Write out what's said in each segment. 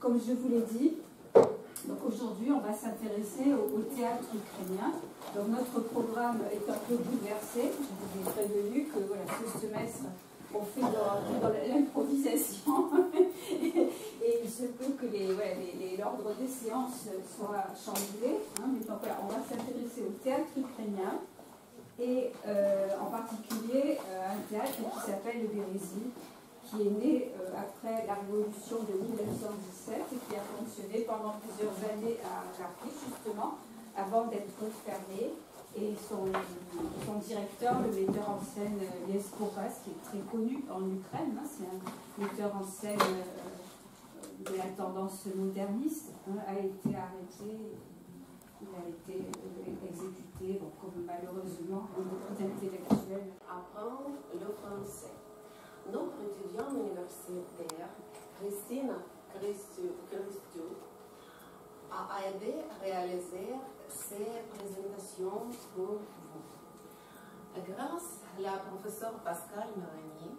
comme je vous l'ai dit, aujourd'hui, on va s'intéresser au théâtre ukrainien. Donc, notre programme est un peu bouleversé. Je vous ai prévenu que voilà, ce semestre, on fait dans l'improvisation. Et il se peut que l'ordre des séances soit chamboulé. Mais donc, voilà, on va s'intéresser au théâtre ukrainien. Et en particulier un théâtre qui s'appelle le Bérézine, qui est né après la révolution de 1917 et qui a fonctionné pendant plusieurs années à Kharkiv, justement, avant d'être fermé. Et son directeur, le metteur en scène Les Kourbas, qui est très connu en Ukraine, c'est un metteur en scène de la tendance moderniste, a été arrêté. Il a été exécuté, comme malheureusement beaucoup d'intellectuels. Apprendre le français. Notre étudiante universitaire, Christina Christou, a aidé à réaliser ces présentations pour vous. Grâce à la professeure Pascal Marani,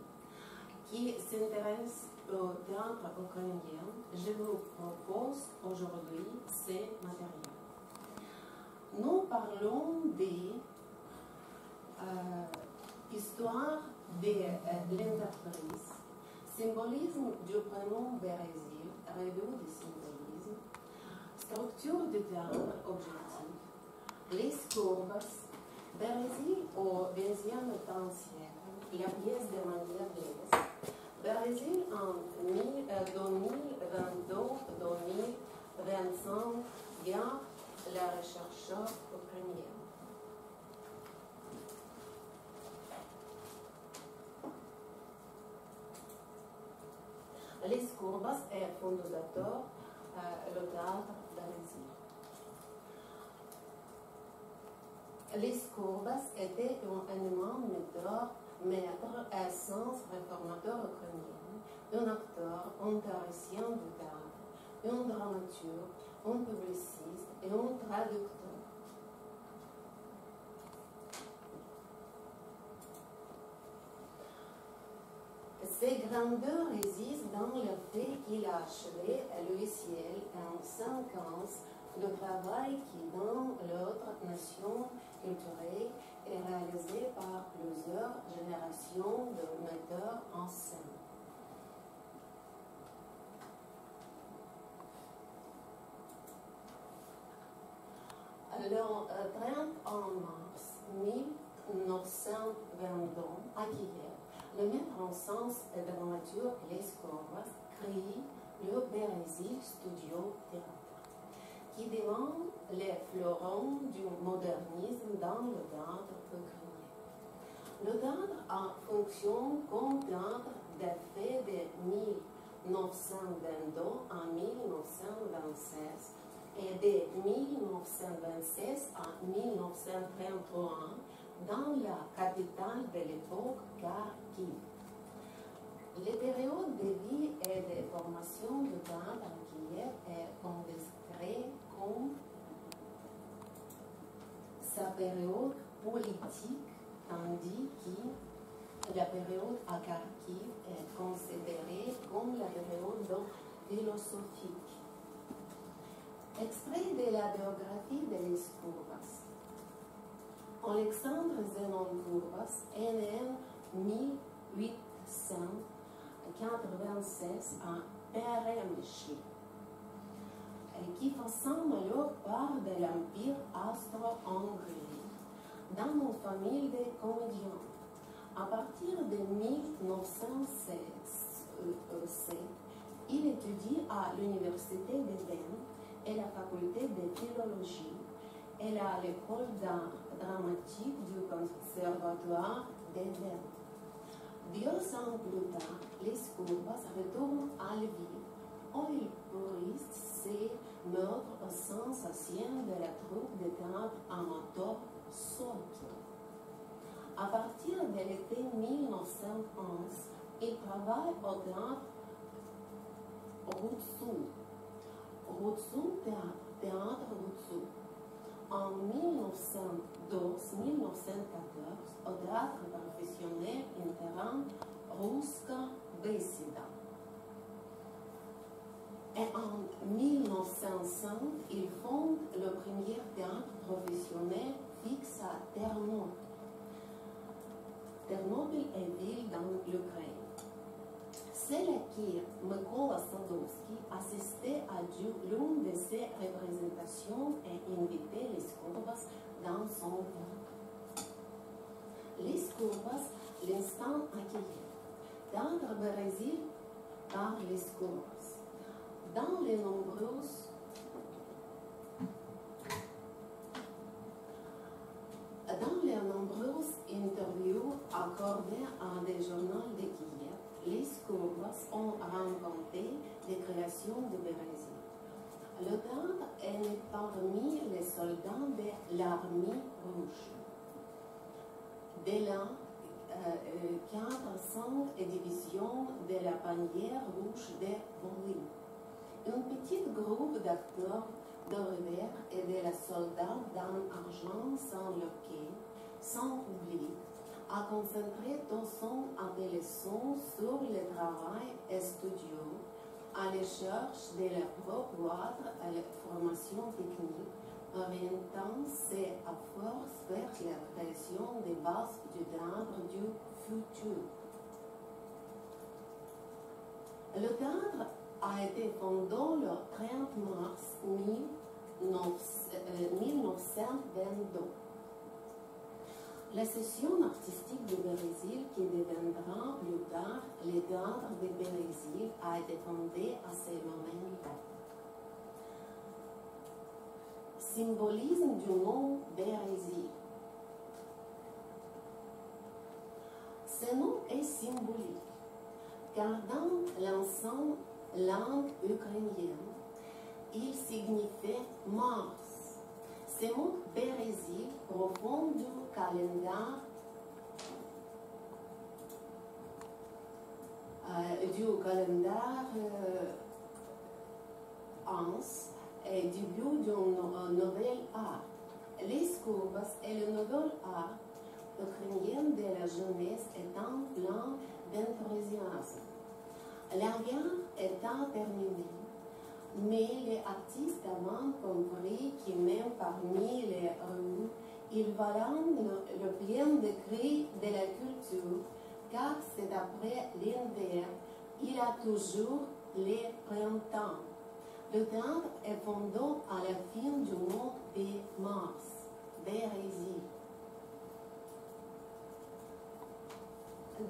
qui s'intéresse au théâtre ukrainien, je vous propose aujourd'hui ces matériaux. Nous parlons de l'histoire de l'entreprise, symbolisme du prénom Bérézine, revue du symbolisme, structure du théâtre objectif, les Kourbas, Bérézine au XXe siècle, la pièce de manière anglaise, Bérézine en 2022-2025, via la recherche ukrainienne. Les Kourbas est fondateur du théâtre Bérézine. Les Kourbas était un allemand maître à sens réformateur ukrainien, un acteur, un théoricien du théâtre, un dramaturge, un publiciste et un traducteur. Ses grandeurs résident dans le fait qu'il a achevé à lui seul en 5 ans le travail qui, dans l'autre nation culturelle, est réalisé par plusieurs générations de metteurs en scène. Le 31 mars 1922, à Kiev, le maître en sens et dramaturge Les Kourbas crée le Bérézine Studio Théâtre, qui devient les fleurons du modernisme dans le théâtre ukrainien. Le théâtre a fonctionné comme théâtre d'effet de 1922 à 1926 et de 1926 à 1933 dans la capitale de l'époque, Kharkiv. Les périodes de vie et de formation du théâtre à Kiev est décrite comme sa période politique, tandis que la période à Kharkiv est considérée comme la période philosophique. Extrait de la biographie de Les Kourbas. Alexandre Zenon Kourbas est né en 1896 à Peremchi, qui faisant alors part de l'Empire austro-hongrien, dans une famille de comédiens. À partir de 1907, il étudie à l'Université de Vienne et la faculté de philologie et à l'école d'art dramatique du conservatoire de Vienne. 2 ans plus tard, Les Kourbas retournent à Lviv, où il poursuit ses meurtres au sens ancien de la troupe de théâtre amateur Sokol. À partir de l'été 1911, il travaille au théâtre Rutsu théâtre Rutsu. En 1912-1914, au théâtre professionnel interne Ruska Besida. Et en 1905, il fonde le premier théâtre professionnel fixe à Ternopil. Ternopil est ville dans l'Ukraine. C'est là qui Mykola Sadowski assistait à l'une de ses représentations et invitait les Skourbas dans son théâtre. Les Skourbas, l'instant accueilli. Théâtre Brésil par les Skourbas. Dans les nombreuses interviews accordées à des journaux de Kiev, les Skourbas ont raconté des créations de Brésil. Le théâtre est parmi les soldats de l'armée rouge. De la 400 division de la bannière rouge de Volhynie. Un petit groupe d'acteurs de revers et de soldats d'argent sans loquet, sans public, a concentré tout son attention sur le travail studio, à la recherche de leur propre ordre à la formation technique, orientant ses efforts vers la création des bases du théâtre du futur. Le théâtre a été fondé le 30 mars 1922. La session artistique du Brésil, qui deviendra plus tard le théâtre du Brésil, a été fondée à ce moment-là. Symbolisme du nom Brésil. Ce nom est symbolique, car dans l'ancienne langue ukrainienne, il signifiait Mars. Ce mot Brésil provient du calendrier Ans et début d'un nouvel art. Les Skourbas et le nouvel art ukrainien de la jeunesse étant plein d'enthousiasme. La guerre étant terminée, mais les artistes avaient compris que même parmi les rues, ils valaient le bien de cri de la culture, car c'est après l'hiver, il y a toujours les printemps. Le théâtre est fondé à la fin du mois de mars, Brésil.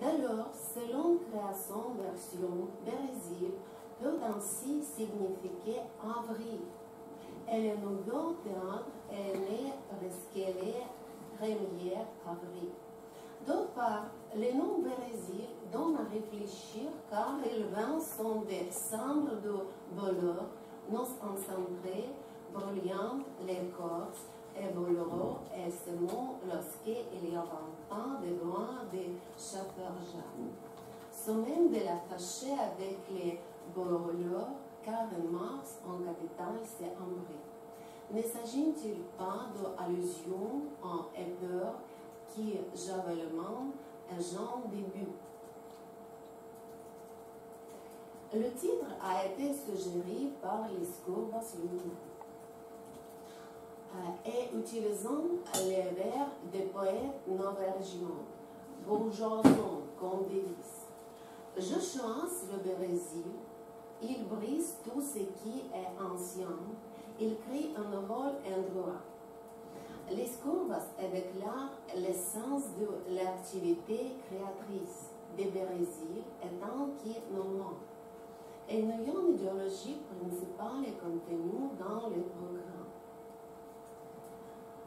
D'ailleurs, selon création version, Brésil peut ainsi signifier avril. Et le nouveau théâtre est né presque le 1er avril. D'autre part, le nom Brésil donne à réfléchir car il vient son décembre de voleurs, nos ancêtres, brûlant l'écorce et bolero et ce mot lorsqu'il y a 20 ans de loin de Chaperjane. Sont même de la fâcher avec les bolero car en mars en capitale c'est ambré. Ne s'agit-il pas d'allusion en hébreu qui javellement est Jean début? Le titre a été suggéré par les Skourbas lui-même et utilisant les vers des poètes norvégiens, bourgeoisons comme devise. Je chasse le Brésil, il brise tout ce qui est ancien, il crée un nouveau endroit. Les Skourbas déclarent l'essence de l'activité créatrice du Brésil étant qui nommant. Et n'ayant idéologie principale et contenue dans le programme.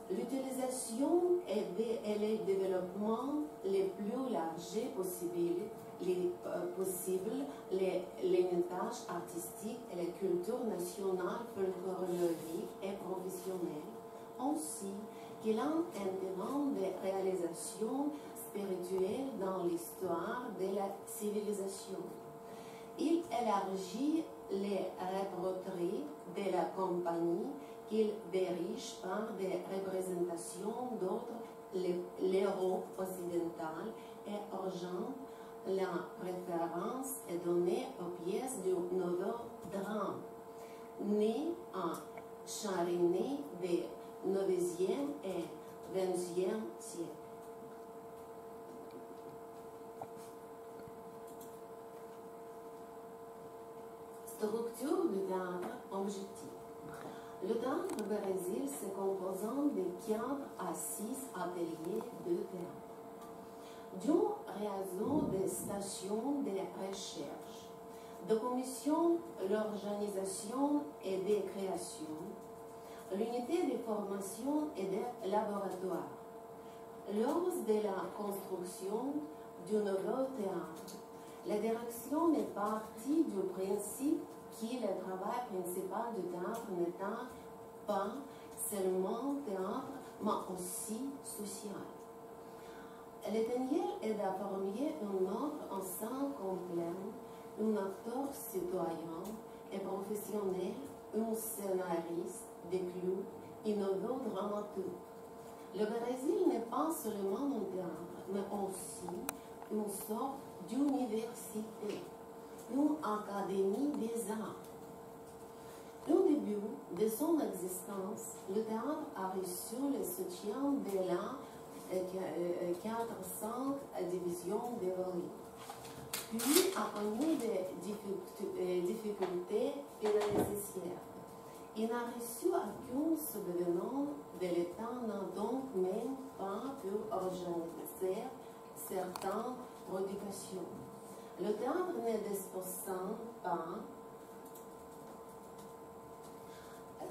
L'utilisation et le développement les plus larges possibles, l'héritage artistique et la culture nationale, folklorique et professionnelle, ainsi qu'il a un intérêt de réalisation spirituelle dans l'histoire de la civilisation. Il élargit les répertoires de la compagnie qu'il dirige par des représentations d'autres l'Europe occidentale et urgent la préférence est donnée aux pièces du nouveau drame, né charnés des 9e et 20e siècles. Structure du théâtre objectif. Le théâtre au Brésil se composant de 4 à 6 ateliers de théâtre. D'une raison des stations de recherche, de commission, l'organisation et de création, l'unité de formation et de laboratoire. Lors de la construction du nouveau théâtre, la direction est partie du principe que le travail principal du théâtre n'étant pas seulement théâtre, mais aussi social. L'intérêt est d'apporter un autre ensemble complet, un acteur citoyen et professionnel, un scénariste, des clous, un nouveau dramaturge. Le Brésil n'est pas seulement un théâtre, mais aussi une sorte d'université, une académie des arts. Au début de son existence, le théâtre a reçu le soutien de la 400 divisions de Berlin, puis a connu des difficultés financières. Il n'a reçu aucun subvention de l'État, n'a donc même pas pu organiser certaines productions. Le théâtre ne disposant pas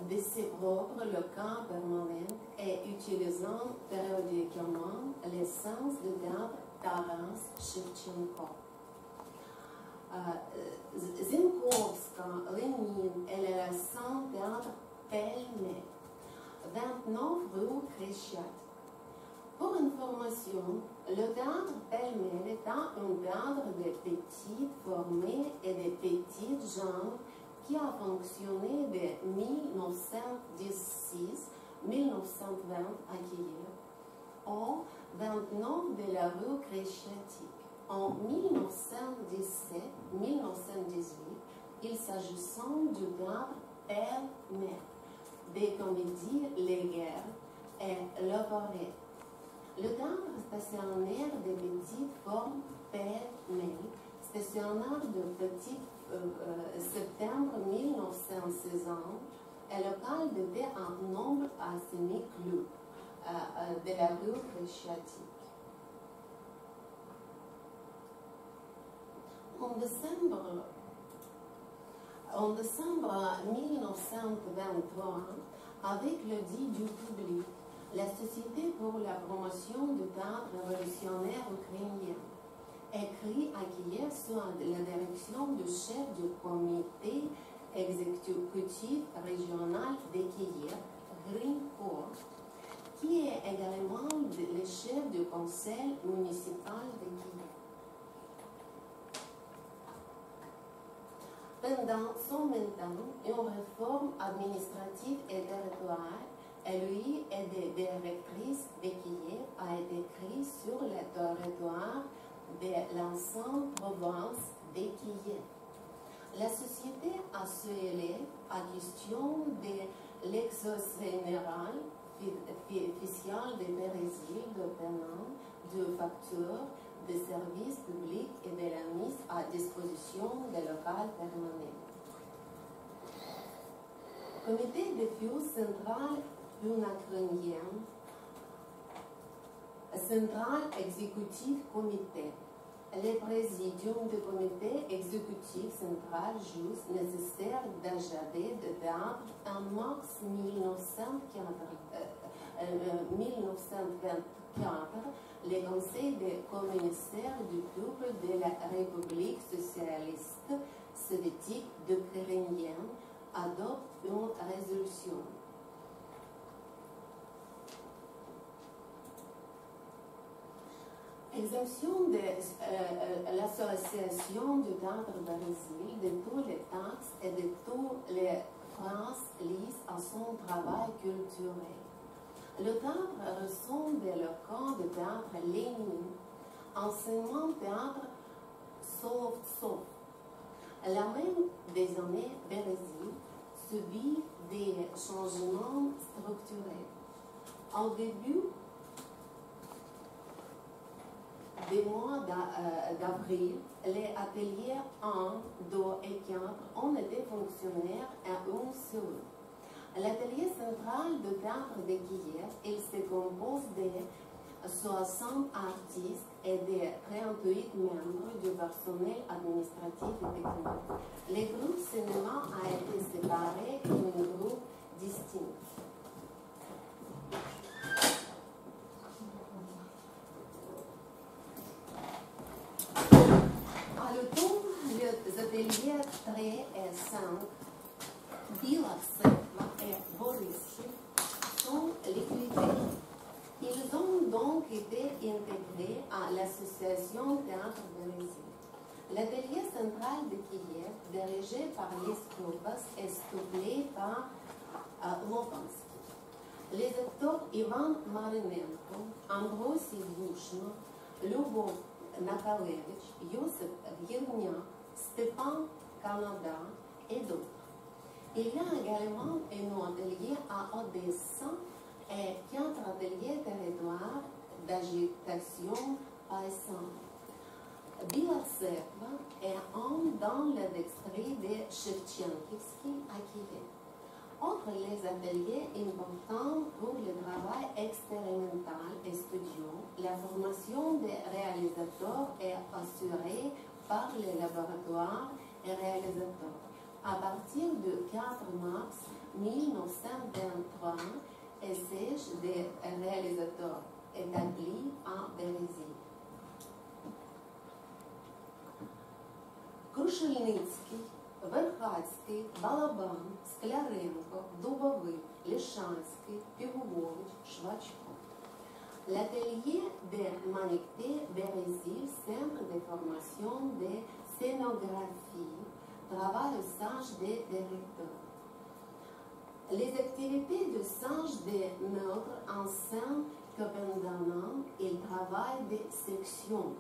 de ses propres locaux permanents et utilisant périodiquement l'essence du théâtre Taras Shevchenko. Zinkovska, Lénine et le récent théâtre Pelmet, 29 rue Kreshchat. Pour information, le théâtre Pelmet est un théâtre de petites formées et de petits genres qui a fonctionné de 1916 1920 à Kiev, au 29 de la rue Kreshchatik. En 1917-1918, il s'agissant du théâtre Pelmet, des comédies légères et l'opérette. Le théâtre stationnaire de petites formes Pelmet, stationnaire de petit septembre 1916, est local de un nombre assez clos de la rue Kreshchatik. En décembre 1923, avec l'aide du public, la Société pour la promotion du théâtre révolutionnaire ukrainien écrit à Kiev sous la direction du chef du comité exécutif régional de Kiev, Grinko, qui est également le chef du conseil municipal de Kiev. Pendant son maintien, une réforme administrative et territoriale, lui et des directrices de Kiev a été créée sur le territoire de l'ancienne province de Kiev. La société a suivi à question de l'exercice général officiel de Brésil dépendant de factures de services publics et de la mise à disposition des locaux permanents. Comité de fuse central ukrainien, central exécutif comité. Le présidium du comité exécutif central juge nécessaire d'acheter de théâtre en mars 1924 le Conseil des commissaires du peuple de la République socialiste soviétique ukrainienne adopte une résolution. Exemption de l'association du théâtre Brésil de toutes les taxes et de tous les frais liés à son travail culturel. Le théâtre reçoit des locaux de théâtre Lénine, enseignement théâtre sauf. La même des années, Brésil subit des changements structurels. Au début du mois d'avril, les ateliers 1, 2 et 4 ont été fonctionnaires à un seul. L'atelier central de théâtre de Kiev, il se compose de 60 artistes et de 38 membres du personnel administratif et technique. Le groupe cinéma a été séparé en groupes distincts. À l'automne, les ateliers 3 et 5, Bilac et Boris sont liquidés. Ils ont donc été intégrés à l'association Théâtre Bérézile. L'atelier central de Kiev, dirigé par Leskovas, est stoppé par Lopansky. Les acteurs Ivan Marinenko, Ambrosi Yushno, Lyubov Nakalevich, Yosef Virnia, Stepan Kanada et d'autres. Il y a également un atelier à Odessa et 4 ateliers territoires d'agitation paysanne. Bilatsev est un dans le district de Shevchenkivsky à Kiev. Entre les ateliers importants pour le travail expérimental et studio, la formation des réalisateurs est assurée par les laboratoires et réalisateurs. À partir du 4 mars 1923, siège des réalisateurs établis à Bérézile. Крушельницький, Верхацький, Балабан, Скляренко, Дубовик, Лишанський, Пігулович, Швачко. L'atelier de Manicté Bérézile, centre de formation de scénographie, travaille au singe des directeurs. Les activités de singe de notre ancien commandant, il travaille des sections.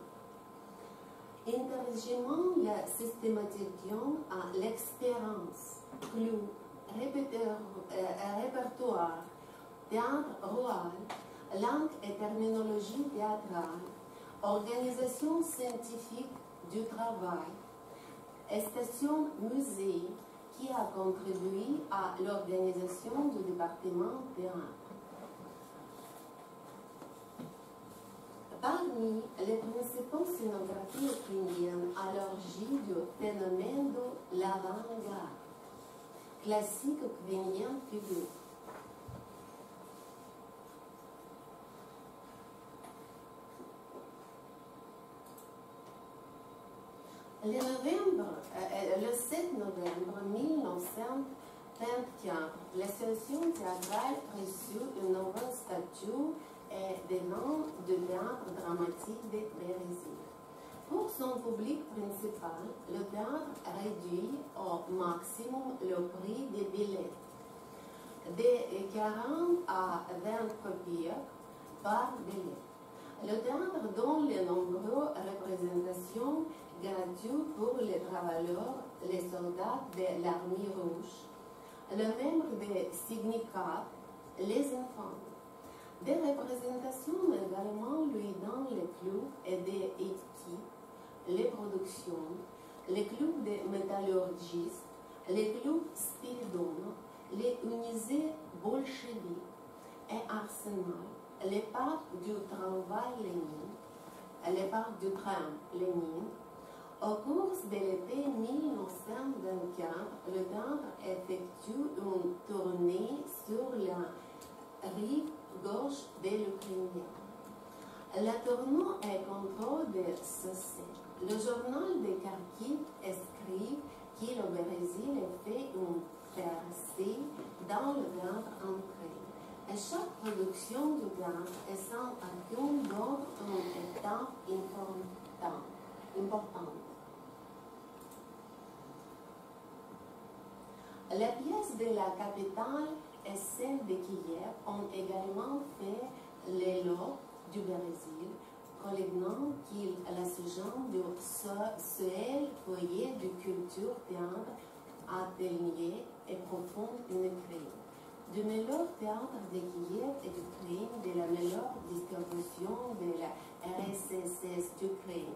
Interrogement la systématisation à l'expérience, clou, répertoire, théâtre royal, langue et terminologie théâtrale, organisation scientifique du travail, station musée qui a contribué à l'organisation du département théâtre. Parmi les principaux scénographies ukrainiennes à l'origine du phénomène de l'avant-garde, classique ukrainien figure. Le 7 novembre 1924, l'association théâtrale reçut une nouvelle statue des noms du théâtre dramatique de Bérézile. Pour son public principal, le théâtre réduit au maximum le prix des billets, de 40 à 20 copies par billet. Le théâtre donne les nombreuses représentations gratuites pour les travailleurs, les soldats de l'armée rouge, les membres des syndicats, les enfants. Des représentations également lui donnent les clubs et des équipes, les productions, les clubs de métallurgistes, les clubs Spiridon, les musées bolcheviques et Arsenal, les parcs du tramway Lénine, les parcs du tram Lénine. Au cours de l'été 1924, le théâtre effectue une tournée sur la rive gauche de l'Ukraine. La tournée est contrôlée de ceci. Le journal de Kharkiv écrit que le Bérézile fait une percée dans le théâtre entré. Et chaque production du théâtre est sans aucune d'autre une étape importante. Les pièces de la capitale et celles de Kiev ont également fait l'éloge du Bérézile, collectant qu'il l'association du seul foyer de culture, théâtre, atelier et profond une écrit. du meilleur théâtre de Kiev et d'Ukraine, de la meilleure distribution de la RSS d'Ukraine.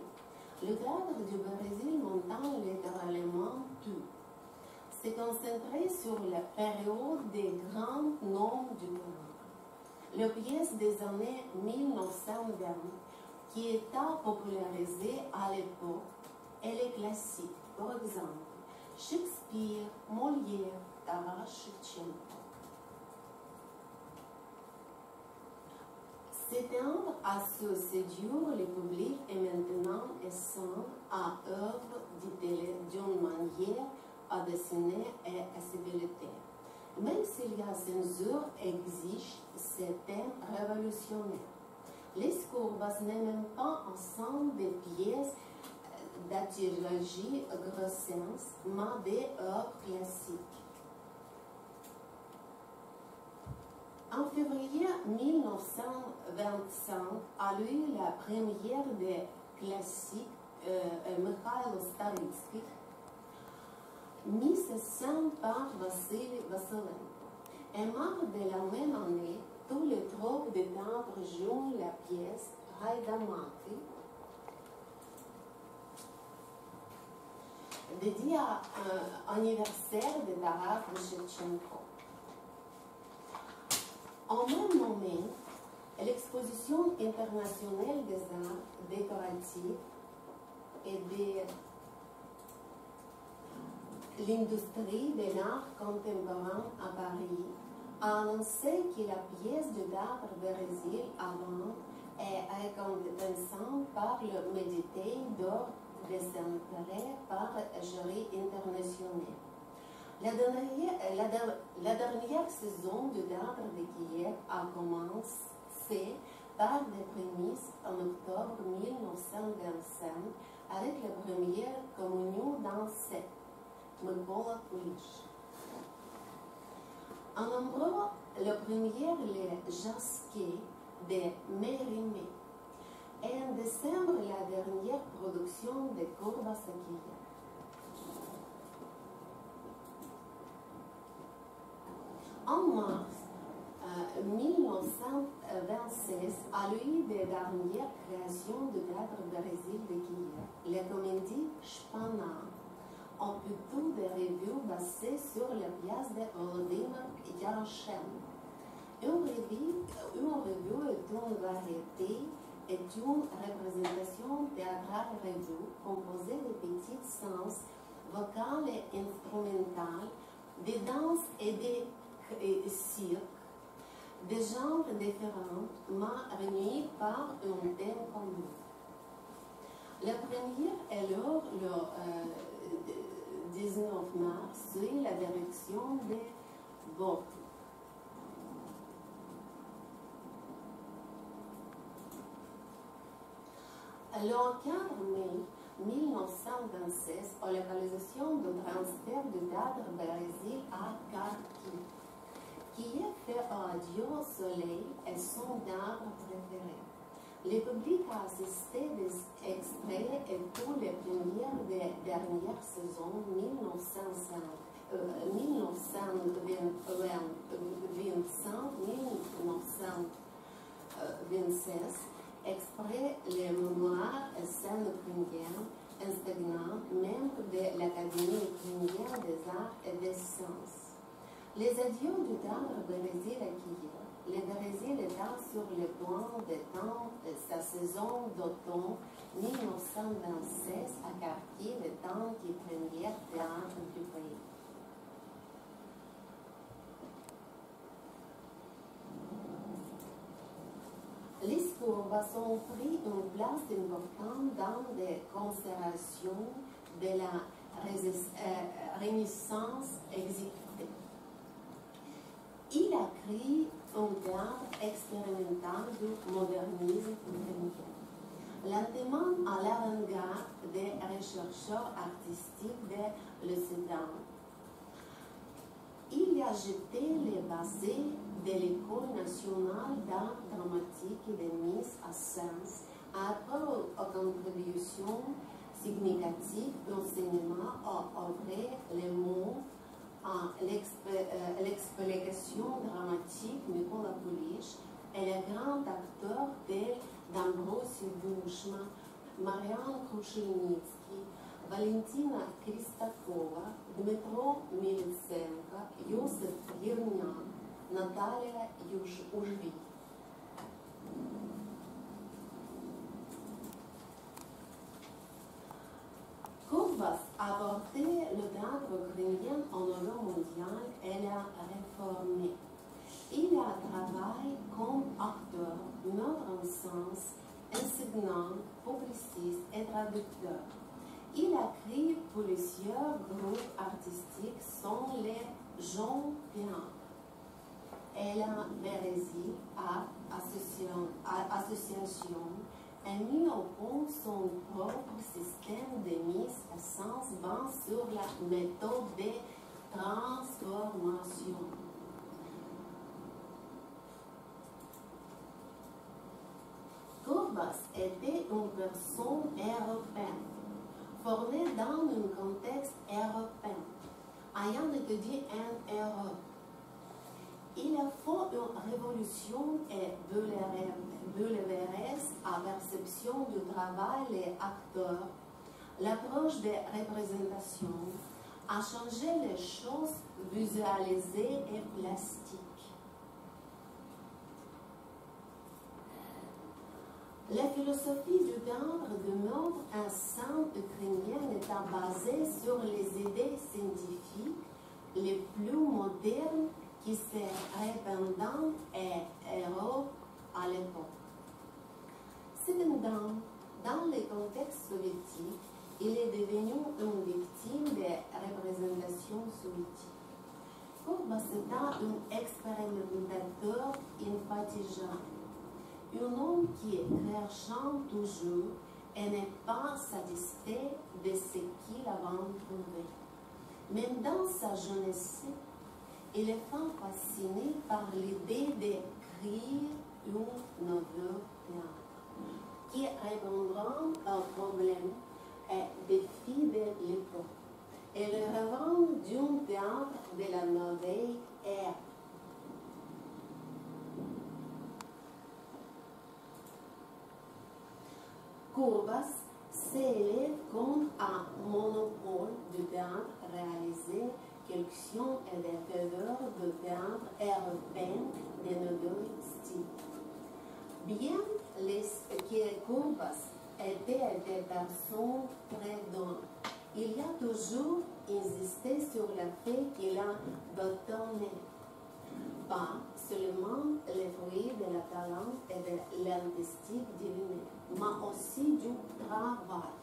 Le théâtre du Brésil montant littéralement tout. S'est concentré sur la période des grands noms du théâtre. La pièce des années 1920, qui était popularisée à l'époque, elle est classique. Par exemple, Shakespeare, Molière, Taras Shevchenko. S'éteindre à ce séduire le public est maintenant essent à œuvre d'une manière à dessiner et à civilité. Même s'il y a censure exige certains révolutionnaires. Les courbas n'est même pas ensemble des pièces d'artillerie grossesse, mais des œuvres classiques. En février 1925 a eu la première des classiques Mikhail Staritsky, mise en scène par Vassili Vassalenko. En mars de la même année, tous les troupes de théâtre jouent la pièce Haïdamaki, dédiée à l'anniversaire de Taras Shevchenko. En même moment, l'exposition internationale des arts décoratifs et de l'industrie de l'art contemporain à Paris a annoncé que la pièce de théâtre Brésil avant est récompensée par le Médité d'or décerné par le jury international. La dernière saison du théâtre de Kiev a commencé par des prémices en octobre 1925 avec la première communion dansée, Mykola Kulish. En nombre, la première, les Jasquets de Mérimée. Et en décembre, la dernière production de Courbas à Kiev. En mars 1926 a eu des dernières créations du théâtre Brésil de Kiev, la comédie Shpana, en plutôt des revues basées sur la pièce de Volodymyr Yaroshenko. Une revue est une variété et une représentation théâtrale revue composée de petites séances vocales et instrumentales, de danse et de cirque, des genres différents, mais réunis par un thème commun. La première est le 19 mars sous la direction de Bob. Le 4 mai 1926, à localisation du transfert du théâtre Brésil à Kharkiv, qui a fait adieu au soleil et son théâtre préféré. Le public a assisté des extraits et pour les premières des dernières saisons 1925-1926, exprès les mémoires et scènes ukrainiennes, Instagram, membre de l'Académie ukrainienne des arts et des sciences. Les adieux du théâtre Brésil à Kiev. Le Brésil étant sur le point d'étendre sa saison d'automne 1926 à Kharkiv étant le premier théâtre du pays. Les courbas ont pris une place importante dans les considérations de la Renaissance exécutée. Il a créé un théâtre expérimental du modernisme ukrainien, lentement à l'avant-garde des chercheurs artistiques de l'Occident. Il a jeté les bases de l'École nationale d'art dramatique et de mise en scène après aux contributions significatives d'enseignement à ouvrir le monde l'explication dramatique Mykola Polish et le grand acteur d'Ambrosi Bushman, Marian Krushelnitsky, Valentina Kristakova, Dmitro Militsenko, Josef Yernian, Natalia Ужвик. Kurbas a porté le théâtre ukrainien en niveau mondial et l'a réformé. Il a travaillé comme acteur, metteur en scène, enseignant, publiciste et traducteur. Il a créé plusieurs groupes artistiques sans les gens théâtre. Elle a Bérésil Art Association a mis au point son propre système de mise à sens basé sur la méthode de transformation. Kurbas était une personne européenne, formée dans un contexte européen, ayant étudié en Europe. Il a fait une révolution et bouleverse à perception du travail des acteurs, l'approche des représentations, a changé les choses visualisées et plastiques. La philosophie du théâtre de notre ensemble ukrainien est basée sur les idées scientifiques les plus modernes qui se répandant en Europe à l'époque. Cependant, dans le contexte soviétique, il est devenu une victime des représentations soviétiques. Kurbas était un expérimentateur infatigable, un homme qui recherche toujours et n'est pas satisfait de ce qu'il a trouvé. Même dans sa jeunesse, il est fasciné par l'idée d'écrire une nouvelle théâtre qui répondra aux problèmes et défis de l'époque et le rêve d'un théâtre de la nouvelle ère. Kurbas s'élève comme un monopole du théâtre réalisé collection et des œuvres de théâtre européen de nouveau style. Bien que Kurbas était des personnes très données, il a toujours insisté sur le fait qu'il a donné pas seulement les fruits de la talent et de l'artistique divine, mais aussi du travail,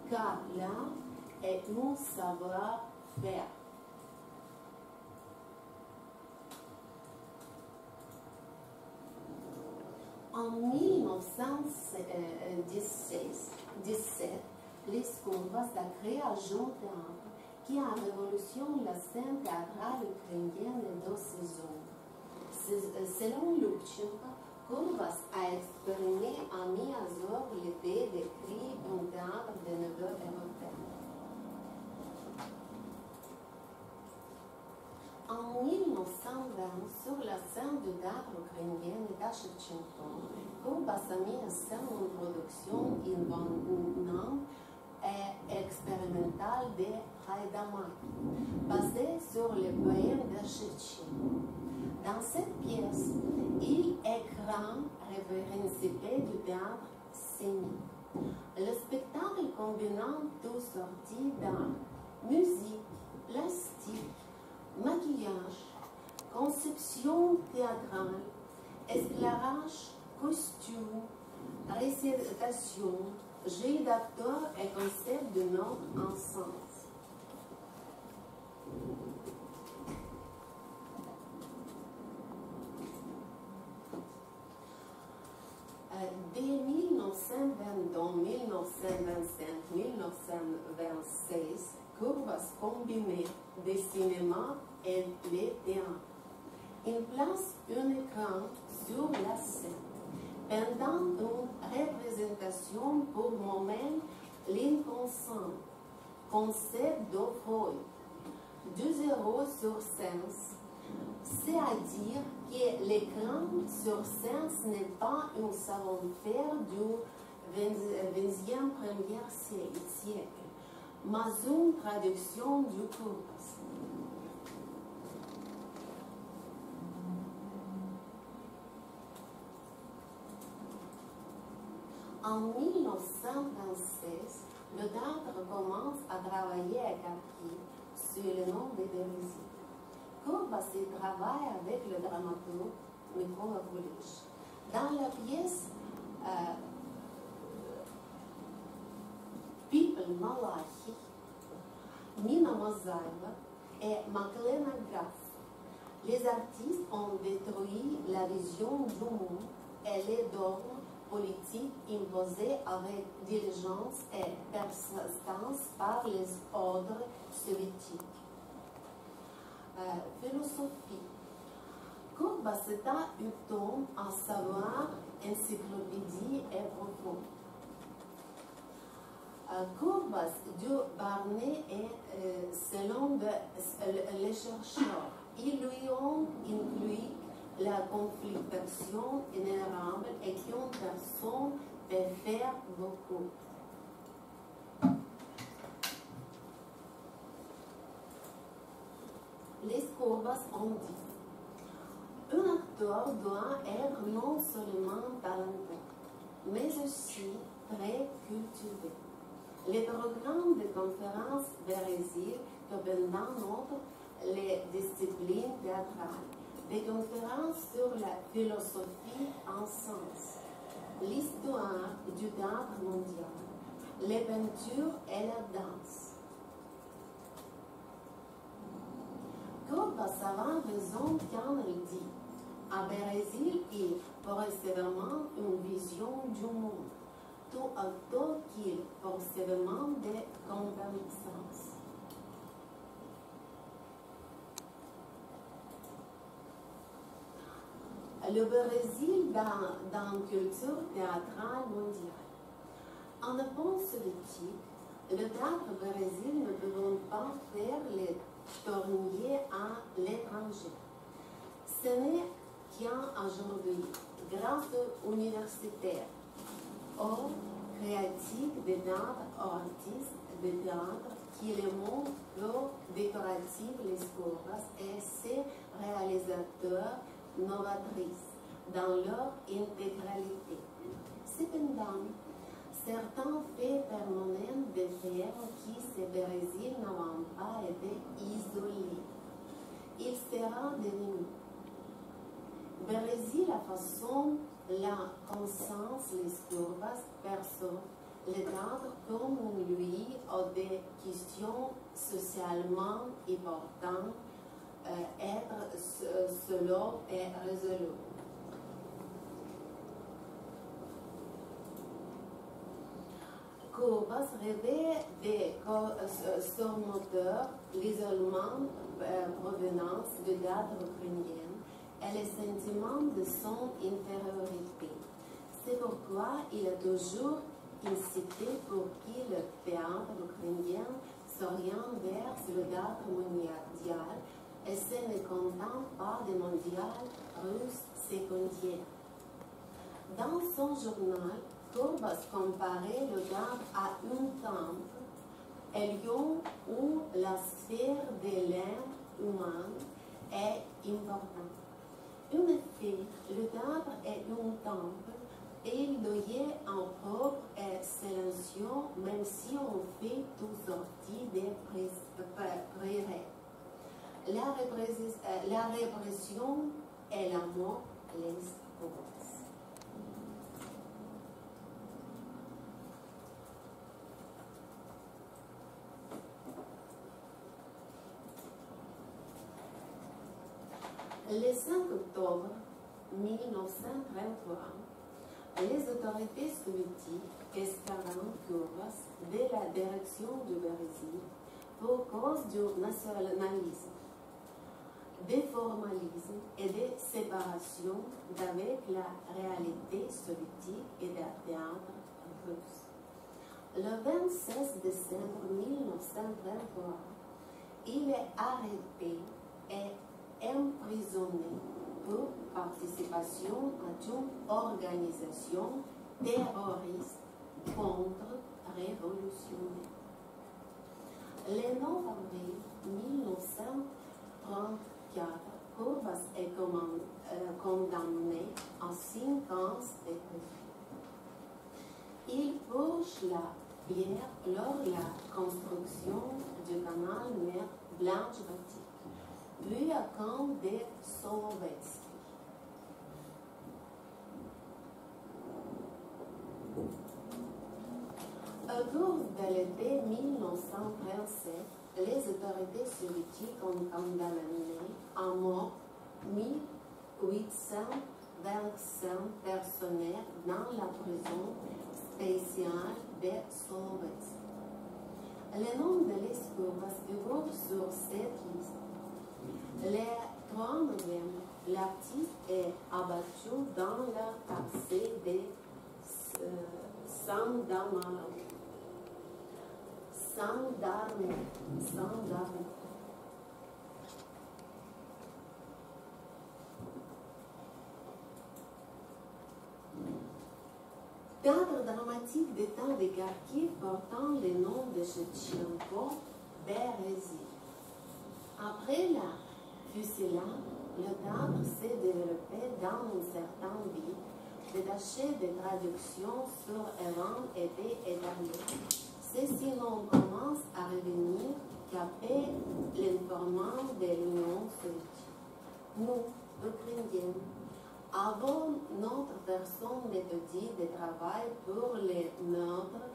car l'art est un savoir-faire. En 1917, les Kurbas a créé un jeune théâtre qui a révolutionné la scène théâtrale ukrainienne de ses œuvres. Selon Lubchenko, Kurbas a exprimé en mis à jour l'idée d'écrire un théâtre de nouveau européen. En 1920, sur la scène du théâtre ukrainien d'Ashevchenko, Kurbas a mis en scène une production innovante et expérimentale de Haïdamak, basée sur les poèmes d'Ashevchenko. Dans cette pièce, il écrit référentiel du théâtre scénique. Le spectacle combinant toutes sorties d'art, musique, plastique, maquillage, conception théâtrale, éclairage, costume, récitation, jeu d'acteur et concept de notre ensemble. Dès 1922, 1925, 1926, Kurbas combinait le cinéma et le théâtre. Il place un écran sur la scène. Pendant une représentation pour moment l'inconscient, concept de Freud, 2 € sur scène, c'est-à-dire que l'écran sur scène n'est pas un savoir-faire du 20e siècle, mais une traduction du Kurbas. En 1936, le théâtre commence à travailler à Kharkiv sous le nom de Berezil. Kurbas travaille avec le dramaturge Mykola Kulish. Dans la pièce People Malachi, Nina Mozaeva et Maklena Graf, les artistes ont détruit la vision du monde et les dogmes politiques imposés avec diligence et persistance par les ordres soviétiques. Philosophie. Kurbas est un tome en savoir, encyclopédie et profond. Kurbas du Barnet est, selon les chercheurs, ils lui ont inclus la conflictuation inhérente et qu'une personne peut faire beaucoup. Les Kurbas ont dit: un acteur doit être non seulement talentueux, mais aussi très cultivé. Les programmes de conférences Berezil reprennent notre les disciplines théâtrales, des conférences sur la philosophie en sens, l'histoire du théâtre mondial, les peintures et la danse. Kurbas avait raison quand il dit: à Berezil, il possédait une vision du monde, tout autant qu'il possédait des convergences. Le Brésil dans la culture théâtrale mondiale. En époque soviétique, le théâtre brésilien ne pouvait pas faire les tournées à l'étranger. Ce n'est qu'aujourd'hui, grâce aux universitaires, aux créatifs de théâtre, aux artistes de théâtre, qui le monde plus décoratif les Kurbas et ses réalisateurs novatrices dans leur intégralité. Cependant, certains faits permanents de faire qui ce Brésil n'ont pas été isolés. Il sera devenu. Brésil, la façon, la conscience, les Kurbas perçoivent le théâtre comme un lieu où des questions socialement importantes être solo et résolu. Kurbas rêvait de surmonter l'isolement provenant du théâtre ukrainien et les sentiments de son intériorité. C'est pourquoi il a toujours incité pour que le théâtre ukrainien s'oriente vers le théâtre mondial et se ne contente pas des mondiales russes secondaires. Dans son journal, Kurbas comparait le théâtre à un temple, un lieu où la sphère de l'être humain est importante. En effet, le théâtre est un temple et il doit en propre et silencieux, même si on fait tout sortir des prairies. La répression et la mort les Kurbas. Le 5 octobre 1933, les autorités soviétiques escarrent Kurbas de la direction du Brésil pour cause du nationalisme, de formalisme et de séparation d'avec la réalité soviétique et du théâtre russe. Le 26 décembre 1933, il est arrêté et emprisonné pour participation à une organisation terroriste contre-révolutionnaire. Le 9 avril 1934, Kurbas est condamné à 5 ans de prison. Il purge la pierre lors de la construction du canal mer Blanche-Baltique, puis à camp de Solovetsky. Au cours de l'été 1937, les autorités soviétiques ont condamné à mort 1825 personnes dans la prison spéciale de Solovetsky. Le nom de Kurbas figure sur cette liste. Le 3 novembre, l'artiste est abattu dans le quartier de Sandarme. Théâtre dramatique des temps de Kharkiv portant le nom de Shevchenko, Bérézil. Après la fusillade, le théâtre s'est développé dans un certain but. Détaché de traductions sur Iran étaient établis. Ceci n'en commence à revenir qu'après l'information de l'Union soviétique. Nous, Ukrainiens, avons notre version méthodique de travail pour les nôtres,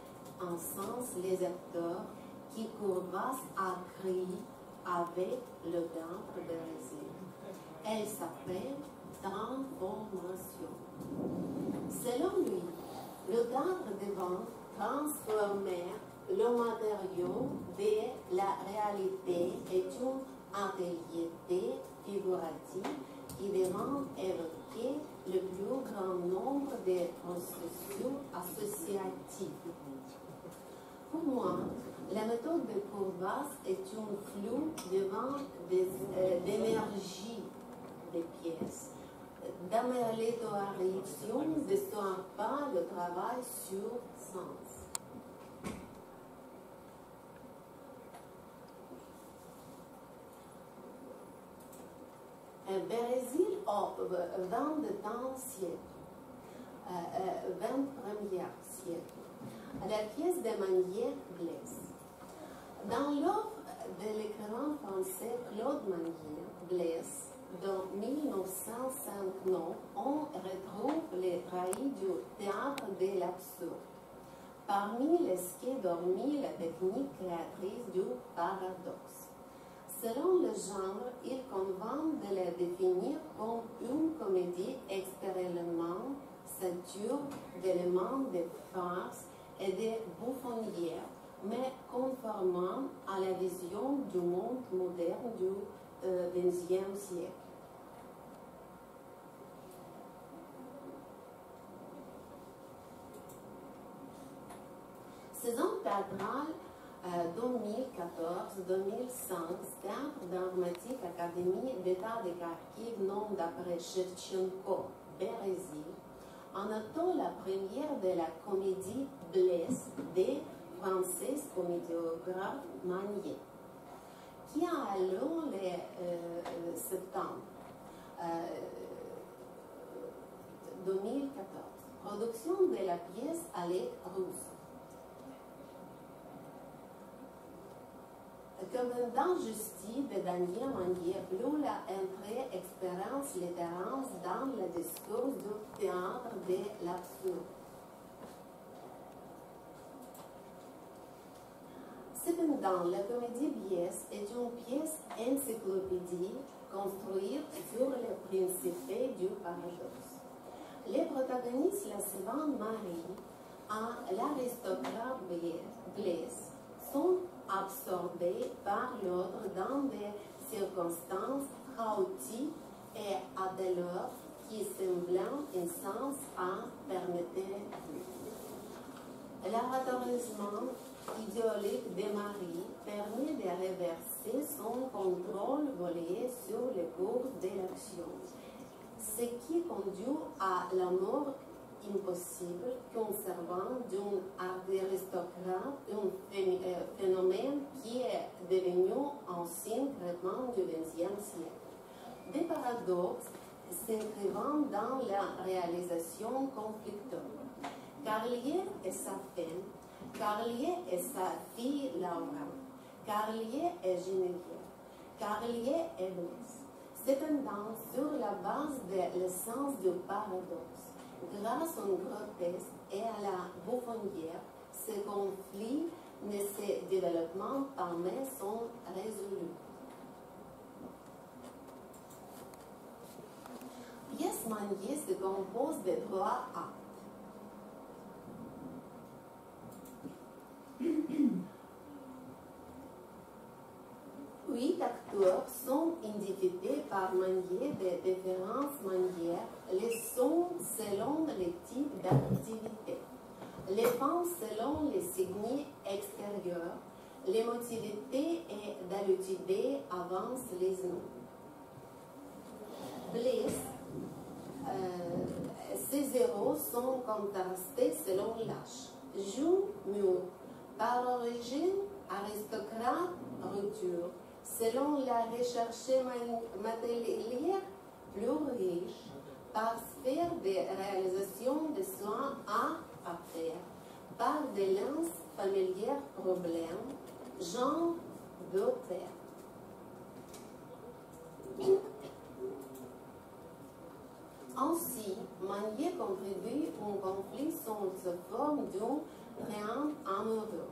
en sens les acteurs qui Kurbas a créé avec le théâtre de Bérézil. Elle s'appelle transformation. Selon lui, le théâtre devant transformer le matériau de la réalité est une intériorité figurative qui devant évoquer le plus grand nombre de processus associatifs. Pour moi, la méthode de Kurbas est un flux devant d'énergie des pièces. D'amélioration ne soit pas le travail sur sens. Bérézil au XXe siècle, 21e siècle, la pièce de Manière Blaise. Dans l'œuvre de l'écrivain français Claude Manière Blaise, de 1959, on retrouve les traits du théâtre de l'absurde. Parmi les qui dormi la technique créatrice du paradoxe. Selon le genre, il convient de la définir comme une comédie extrêmement sature d'éléments de farce et de bouffonnière, mais conformément à la vision du monde moderne du XXe siècle. Saison théâtrale 2014-2005, Théâtre dramatique Académie d'État de Kharkiv, nom d'après Shevchenko, Bérézil, en notant la première de la comédie Blaise des Français comédiographe Manier, qui a lieu le septembre 2014. Production de la pièce à l'aide russe. Commandant justice de Daniel Manier, plus la entrée expérience littéraire dans le discours du théâtre de l'absurde. Cependant, la comédie Biès est une pièce encyclopédique construite sur le principe du paradoxe. Les protagonistes, la suivante Marie, et l'aristocrate Blaise, sont absorbés par l'autre dans des circonstances chaotiques et à de l'heure qui semblant un sens à permettre. L'amateurisme idéologique de Marie permet de reverser exercer son contrôle volé sur les cours d'élection, ce qui conduit à la mort impossible conservant d'un aristocrate un phénomène qui est devenu un signe traitement du XXe siècle. Des paradoxes s'inscrivant dans la réalisation conflictuelle. Carlier et sa femme, Carlier et sa fille Laura, Carlier et Geneviève, Carlier et Louise. Cependant, sur la base de l'essence du paradoxe, grâce au grotesque et à la bouffonnière, ce conflit ne se développe pas mais sont résolus. Pièce maniée se compose de 3 actes. Huit acteurs sont indiqués par manière de différentes manières, les sons selon les types d'activité, les femmes selon les signes extérieurs, l'émotivité et d'allucidité avancent les noms. Bliss, ces héros sont contrastés selon l'âge. Joue mûr, par origine aristocrate, rupture. Selon la recherche matérielle, plus riche, par sphère de réalisation de soins à faire, par des lances familières problèmes, genre d'auteur. Ainsi, manier contribue au conflit sous forme d'un triangle amoureux.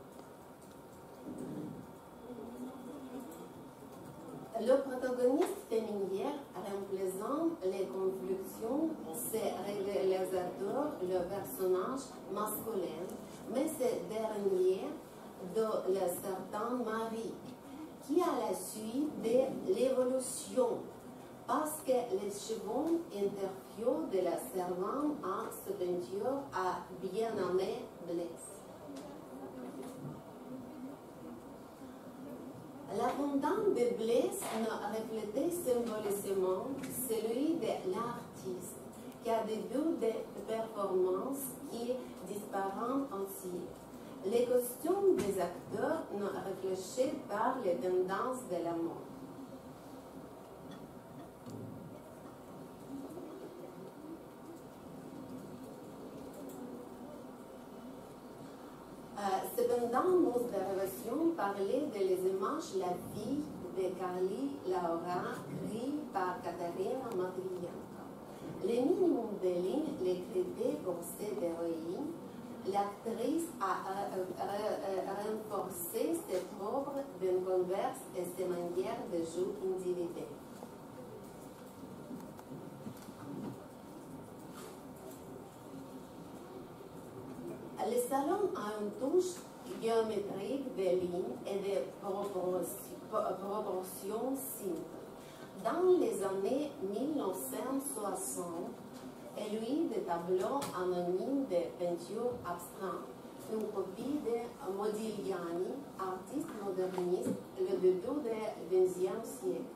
Le protagoniste féminin représente les conflictions, c'est réalisateur le personnage masculin, mais ce dernier de le certain mari, qui à la suite de l'évolution, parce que les chevaux interviews de la servante à ce peinture a bien nommé Blaise. L'abondance de Blaise ne reflétait symboliquement celui de l'artiste, qui a des buts de performance qui disparaissent ainsi. Les costumes des acteurs ne réfléchissent pas les tendances de la mode. Cependant, nos dérivations parlaient de les images la vie de Carly Laura, créée par Caterina Madrilenko. Le minimum de lignes l'écrivait pour cette héroïne. L'actrice a renforcé ses propres d'une converse et ses manières de jouer individuelles. Le salon a une touche géométrique de lignes et de proportions simples. Dans les années 1960, il y eut des tableaux anonymes de peinture abstraite, une copie de Modigliani, artiste moderniste, le début du XXe siècle.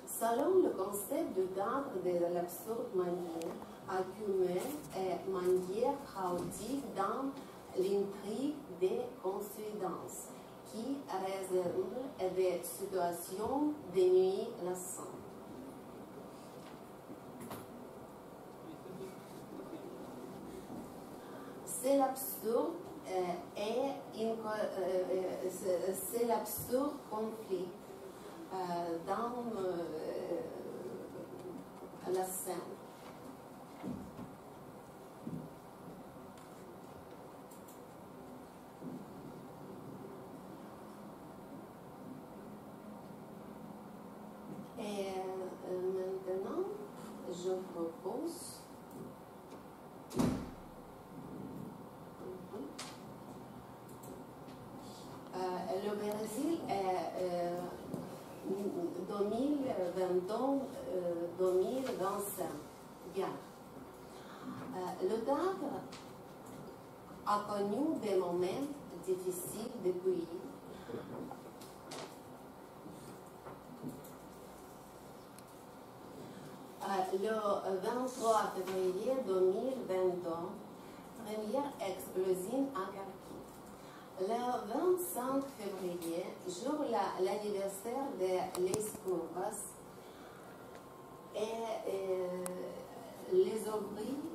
Selon le concept du cadre de l'absurde manière, accumule et manière chaotique dans l'intrigue des coïncidences qui réservent des situations de nuit lassantes. C'est l'absurde c'est l'absurde conflit dans la scène. Et maintenant, je propose le Brésil est 2020-2025. Le cadre a connu des moments difficiles depuis, le 23 février 2022, première explosion à Kharkiv. Le 25 février, jour l'anniversaire de l'Escouras, et les ouvriers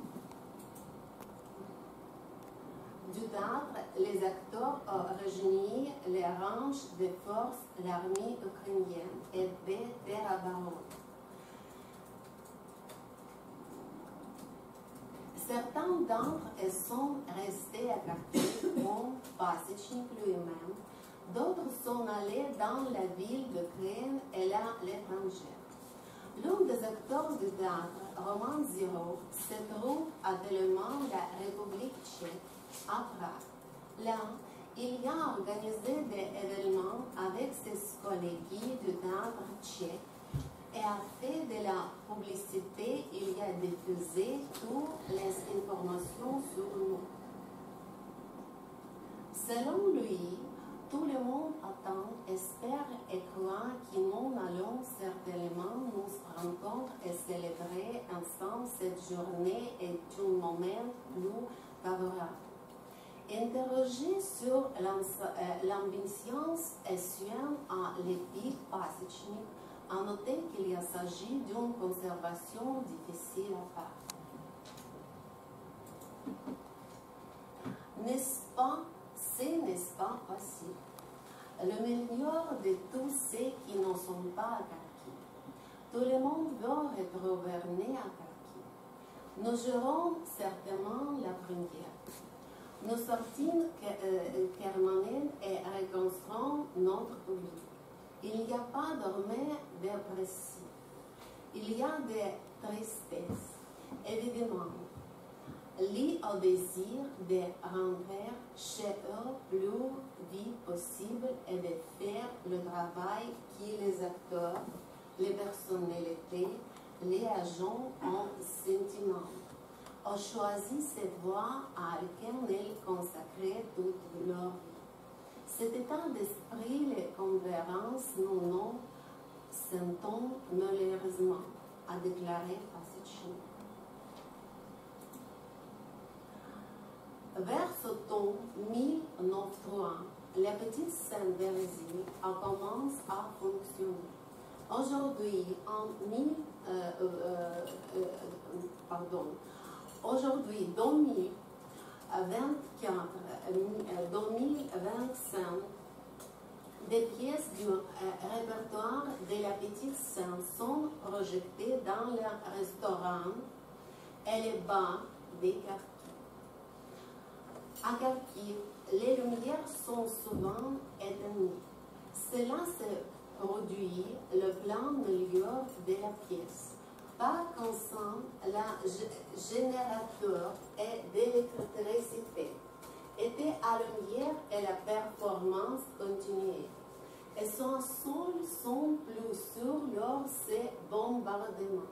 du théâtre, les acteurs ont rejoint les rangs des forces de l'armée ukrainienne et des Terrabaron. Certains d'entre eux sont restés à Kharkiv, comme Pasechnik lui-même. D'autres sont allés dans la ville d'Ukraine et à l'étranger. L'un des acteurs du théâtre, Roman Ziro, se trouve actuellement dans la République tchèque, à Prague. Là, il a organisé des événements avec ses collègues du théâtre tchèque et a fait de la publicité. Il a diffusé toutes les informations sur nous. Selon lui, tout le monde attend, espère et croit que nous allons certainement nous rencontrer et célébrer ensemble cette journée et un moment plus favorable. Interrogé sur l'ambition et soin à l'épique Pasechnik, a noté qu'il s'agit d'une conservation difficile à faire. N'est-ce pas facile? Le meilleur de tous ceux qui ne sont pas à Kharkiv. Tout le monde veut être gouverné à Kharkiv. Nous jouerons certainement la première. Nous sortons permanentes et reconstruisons notre public. Il n'y a pas d'armée dépressive. Il y a des tristesses, évidemment, liées au désir de rentrer chez eux le plus vite possible et de faire le travail que les acteurs, les personnalités, les agents ont sentiment. Ont choisi cette voie à laquelle ils consacraient toute leur vie. Cet état d'esprit, les conférences, nous sentons malheureusement, a déclaré Pasechnik. Vers ce temps 1903, la petite scène Brésil commence à fonctionner. Aujourd'hui, Aujourd'hui, 2025, des pièces du répertoire de la petite scène sont projetées dans le restaurant et les bars de Kharkiv. À Kharkiv, les lumières sont souvent éteintes. Cela se produit le plan meilleur de la pièce. Par conséquent, le générateur et d'électricité était à lumière et la performance continuait. Et son sol sont plus sûrs lors de ces bombardements.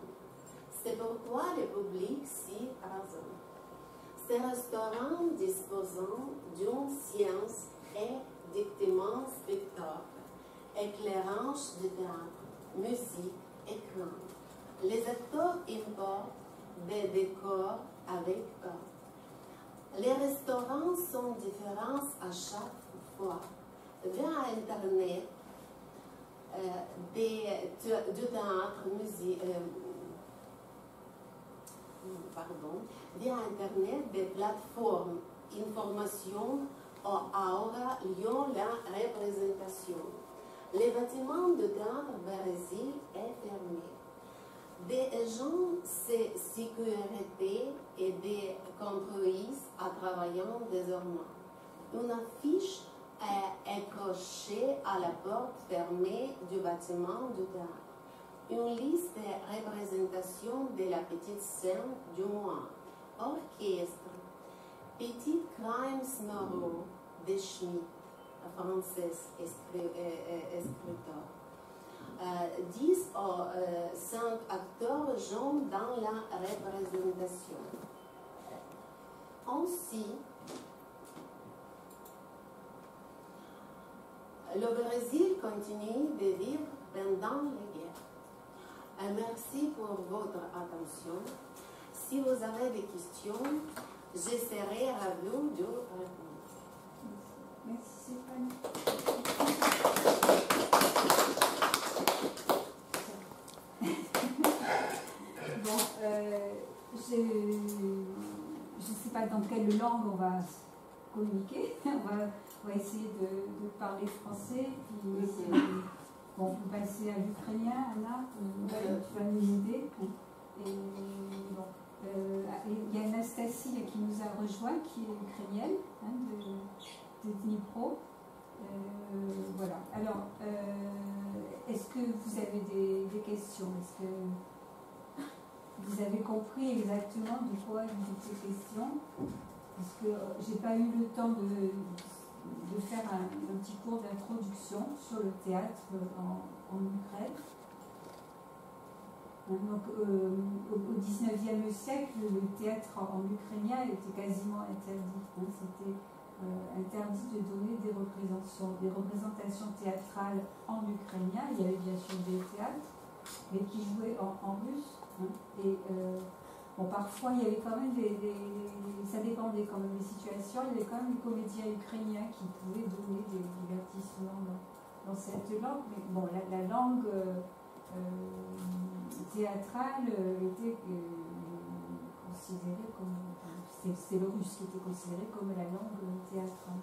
C'est pourquoi le public s'y rassemble. Ces restaurants disposant d'une science et dictement spectacle, éclairage de théâtre, musique, écran. Les acteurs importent des décors avec eux. Les restaurants sont différents à chaque fois. Via Internet, du théâtre, via Internet, des plateformes information aura lieu la représentation. Le bâtiment de théâtre Brésil est fermé. Des agents de sécurité et des contrôleurs à travailler désormais. Une affiche est accrochée à la porte fermée du bâtiment du théâtre. Une liste de représentation de la petite scène du mois. Orchestre. Petit Crimes Moreau de Schmidt, français escriteur. 10 ou 5 acteurs jouent dans la représentation. Ainsi, le Brésil continue de vivre pendant la guerre. Merci pour votre attention. Si vous avez des questions, je serai ravie de répondre. Merci Stéphane. Bon, je ne sais pas dans quelle langue on va communiquer. On va essayer de parler français, puis essayer, bon, vous passez à l'ukrainien, Anna, tu vas nous aider. Et bon, il y a Anastasie qui nous a rejoint, qui est ukrainienne, de Dnipro. Voilà. Alors, est-ce que vous avez des questions? Est-ce que vous avez compris exactement de quoi il était question? Parce que j'ai pas eu le temps de faire un petit cours d'introduction sur le théâtre en Ukraine. Donc, au XIXe siècle, le théâtre en ukrainien était quasiment interdit. C'était interdit de donner des représentations théâtrales en ukrainien. Il y avait bien sûr des théâtres, mais qui jouaient en russe. Et bon, parfois, il y avait quand même ça dépendait quand même des situations. Il y avait quand même des comédiens ukrainiens qui pouvaient donner des divertissements dans cette langue. Mais bon, la langue théâtrale était considérée comme... C'est le russe qui était considéré comme la langue théâtrale.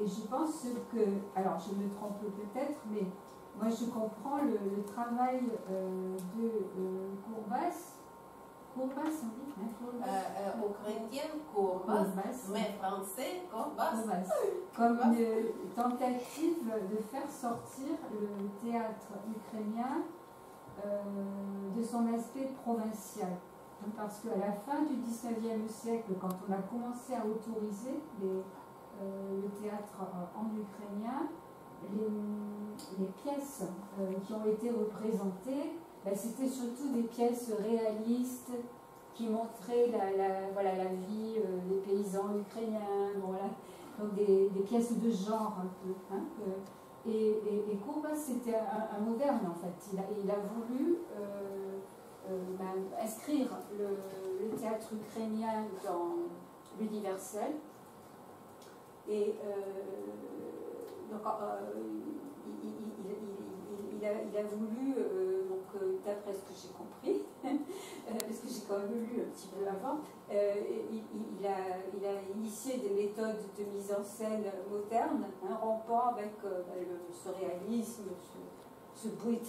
Et je pense que... Alors, je me trompe peut-être, mais moi, je comprends le travail de Kurbas. Kurbas, on dit, hein, Ukrainien, Kurbas, mais français, Kurbas. Comme une tentative de faire sortir le théâtre ukrainien de son aspect provincial. Parce qu'à la fin du XIXe siècle, quand on a commencé à autoriser le théâtre en ukrainien, les pièces qui ont été représentées, ben, c'était surtout des pièces réalistes qui montraient la vie des paysans ukrainiens, voilà. Donc des pièces de genre un peu. Hein, et Kurbas, c'était un moderne en fait. Il a voulu inscrire le théâtre ukrainien dans l'universel. Et donc, il a voulu, d'après ce que j'ai compris, parce que j'ai quand même lu un petit peu avant, il a initié des méthodes de mise en scène modernes, rompant avec le surréalisme, ce bruit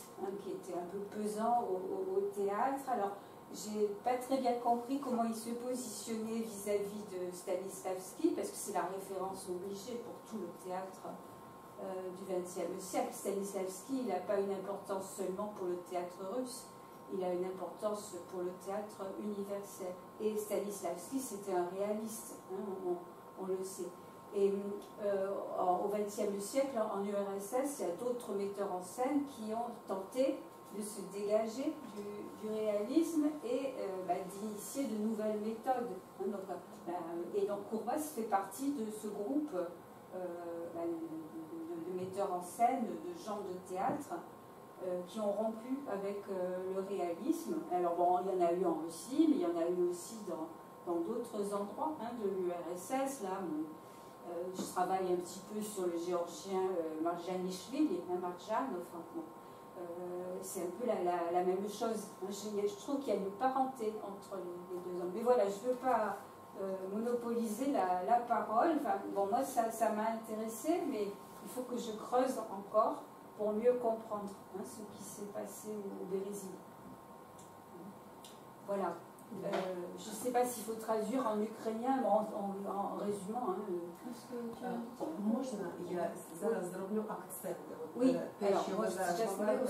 qui était un peu pesant au théâtre. Alors, j'ai pas très bien compris comment il se positionnait vis-à-vis de Stanislavski, parce que c'est la référence obligée pour tout le théâtre du XXe siècle. Stanislavski, il n'a pas une importance seulement pour le théâtre russe, il a une importance pour le théâtre universel. Et Stanislavski, c'était un réaliste, on le sait. Et au XXe siècle, en URSS, il y a d'autres metteurs en scène qui ont tenté de se dégager du réalisme et d'initier de nouvelles méthodes. Et donc Kurbas fait partie de ce groupe de metteurs en scène, de gens de théâtre qui ont rompu avec le réalisme. Alors bon, il y en a eu en Russie, mais il y en a eu aussi dans d'autres endroits de l'URSS. Là, je travaille un petit peu sur le géorgien Marjanishvili, Marjan, enfin bon. C'est un peu la même chose. Je trouve qu'il y a une parenté entre les deux hommes. Mais voilà, je ne veux pas monopoliser la parole. Enfin, bon, moi, ça m'a intéressé, mais il faut que je creuse encore pour mieux comprendre ce qui s'est passé au Bérésil. Voilà. Je ne sais pas s'il faut traduire en ukrainien, en résumant. Можна я зараз зроблю акцент? Oui, те, alors, що moi, ви зараз je говорили.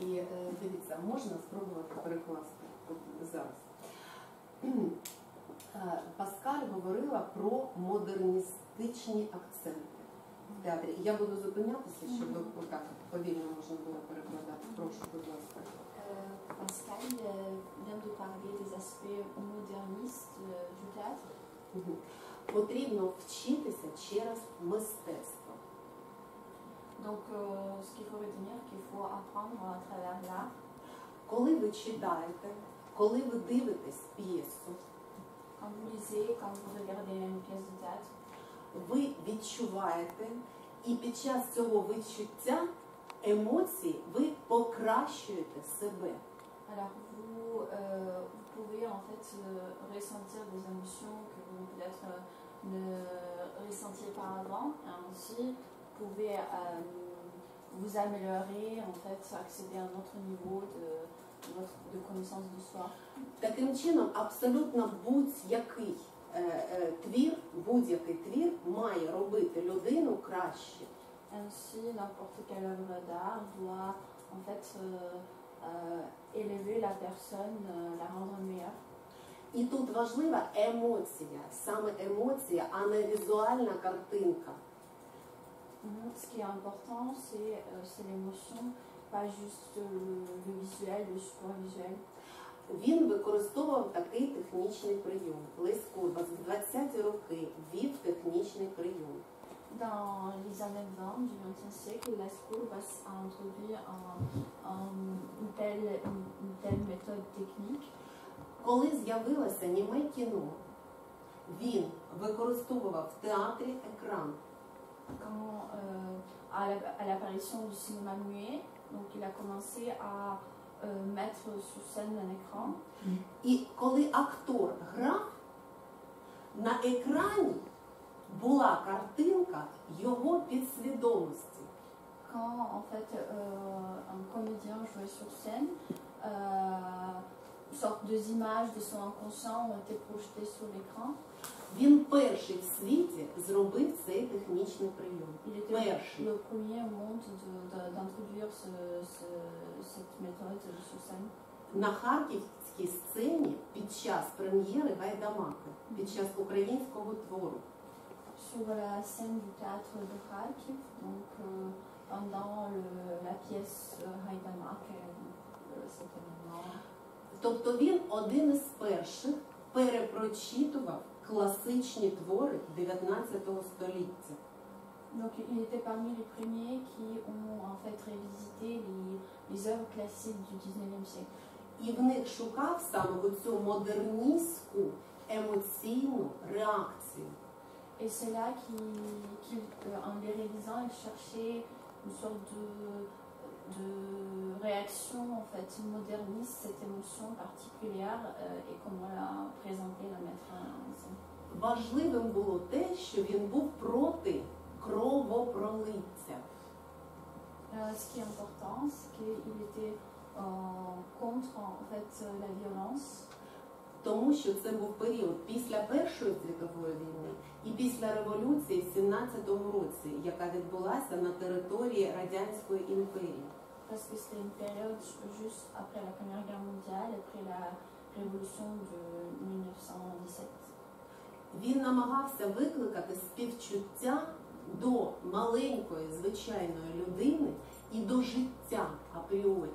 І дивіться, можна спробувати перекласти зараз. Паскаль говорила про модерністичні акценти в театрі. Я буду зупинятися, щоб так повільно можна було перекладати. Прошу, будь ласка. Pascal vient de parler des aspects modernistes du théâtre. Потрібно вчитися через мистецтво. Donc, ce qu'il faut retenir, qu'il faut apprendre à travers l'art. Коли ви читаєте, коли ви дивитесь п'єсу, Quand vous lisez, quand vous regardez une pièce de théâtre, ви відчуваєте, і під час цього відчуття емоцій ви покращуєте себе. alors vous pouvez en fait ressentir des émotions que vous peut-être ne ressentiez pas avant, et ainsi vous pouvez vous améliorer, en fait, accéder à un autre niveau de connaissance de soi. Таким чином, абсолютно будь-який твір, будь-який твір має робити людину краще. Ainsi, n'importe quelle œuvre d'art doit en fait élever la personne, la rendre meilleure. І тут важлива емоція, саме емоція, а не візуальна картинка. Ce qui est important, c'est l'émotion, pas juste le visuel, le support visuel. Він використовував такий технічний прийом. Лесь Курбас в 20-ті роки ввів технічний прийом. Dans les années 20 du XXe siècle, Las a introduit une telle méthode technique. Коли з'явилося німе кіно, він використовував в театрі екран. Quand, à l'apparition du cinéma muet, donc il a commencé à mettre sur scène un écran. І коли актор грав, на екрані була картинка його підсвідомості. Quand en fait un comédien jouait sur scène, une sorte d'images de son inconscient ont été projetées sur l'écran. Він перший в світі зробив цей технічний прийом. Il était le premier au monde d'introduire cette méthode sur scène. На харківській сцені під час прем'єри Гайдамаки, під час українського твору. Sur la scène du théâtre de Kharkiv, donc pendant la pièce Haïdamake, cet événement. Тобто він один із перших перепрочитував класичні твори 19 століття. Donc il était parmi les premiers qui ont en fait révisité les œuvres classiques du 19e siècle. І в них шукав саме цю модерністську емоційну реакцію. Et c'est là qu'en les révisant, il cherchait une sorte de réaction en fait moderniste, cette émotion particulière et comment la présenter, la mettre en scène. Важливим було те, що він був проти кровопролиття. Ce qui est important, c'est qu'il était contre en fait la violence. Тому що це був період після Першої світової війни і після революції в 17-му році, яка відбулася на території Радянської імперії. Parce que c'était une période juste après la Première Guerre mondiale, après la révolution de 1917. Він намагався викликати співчуття до маленької звичайної людини і до життя апріорі.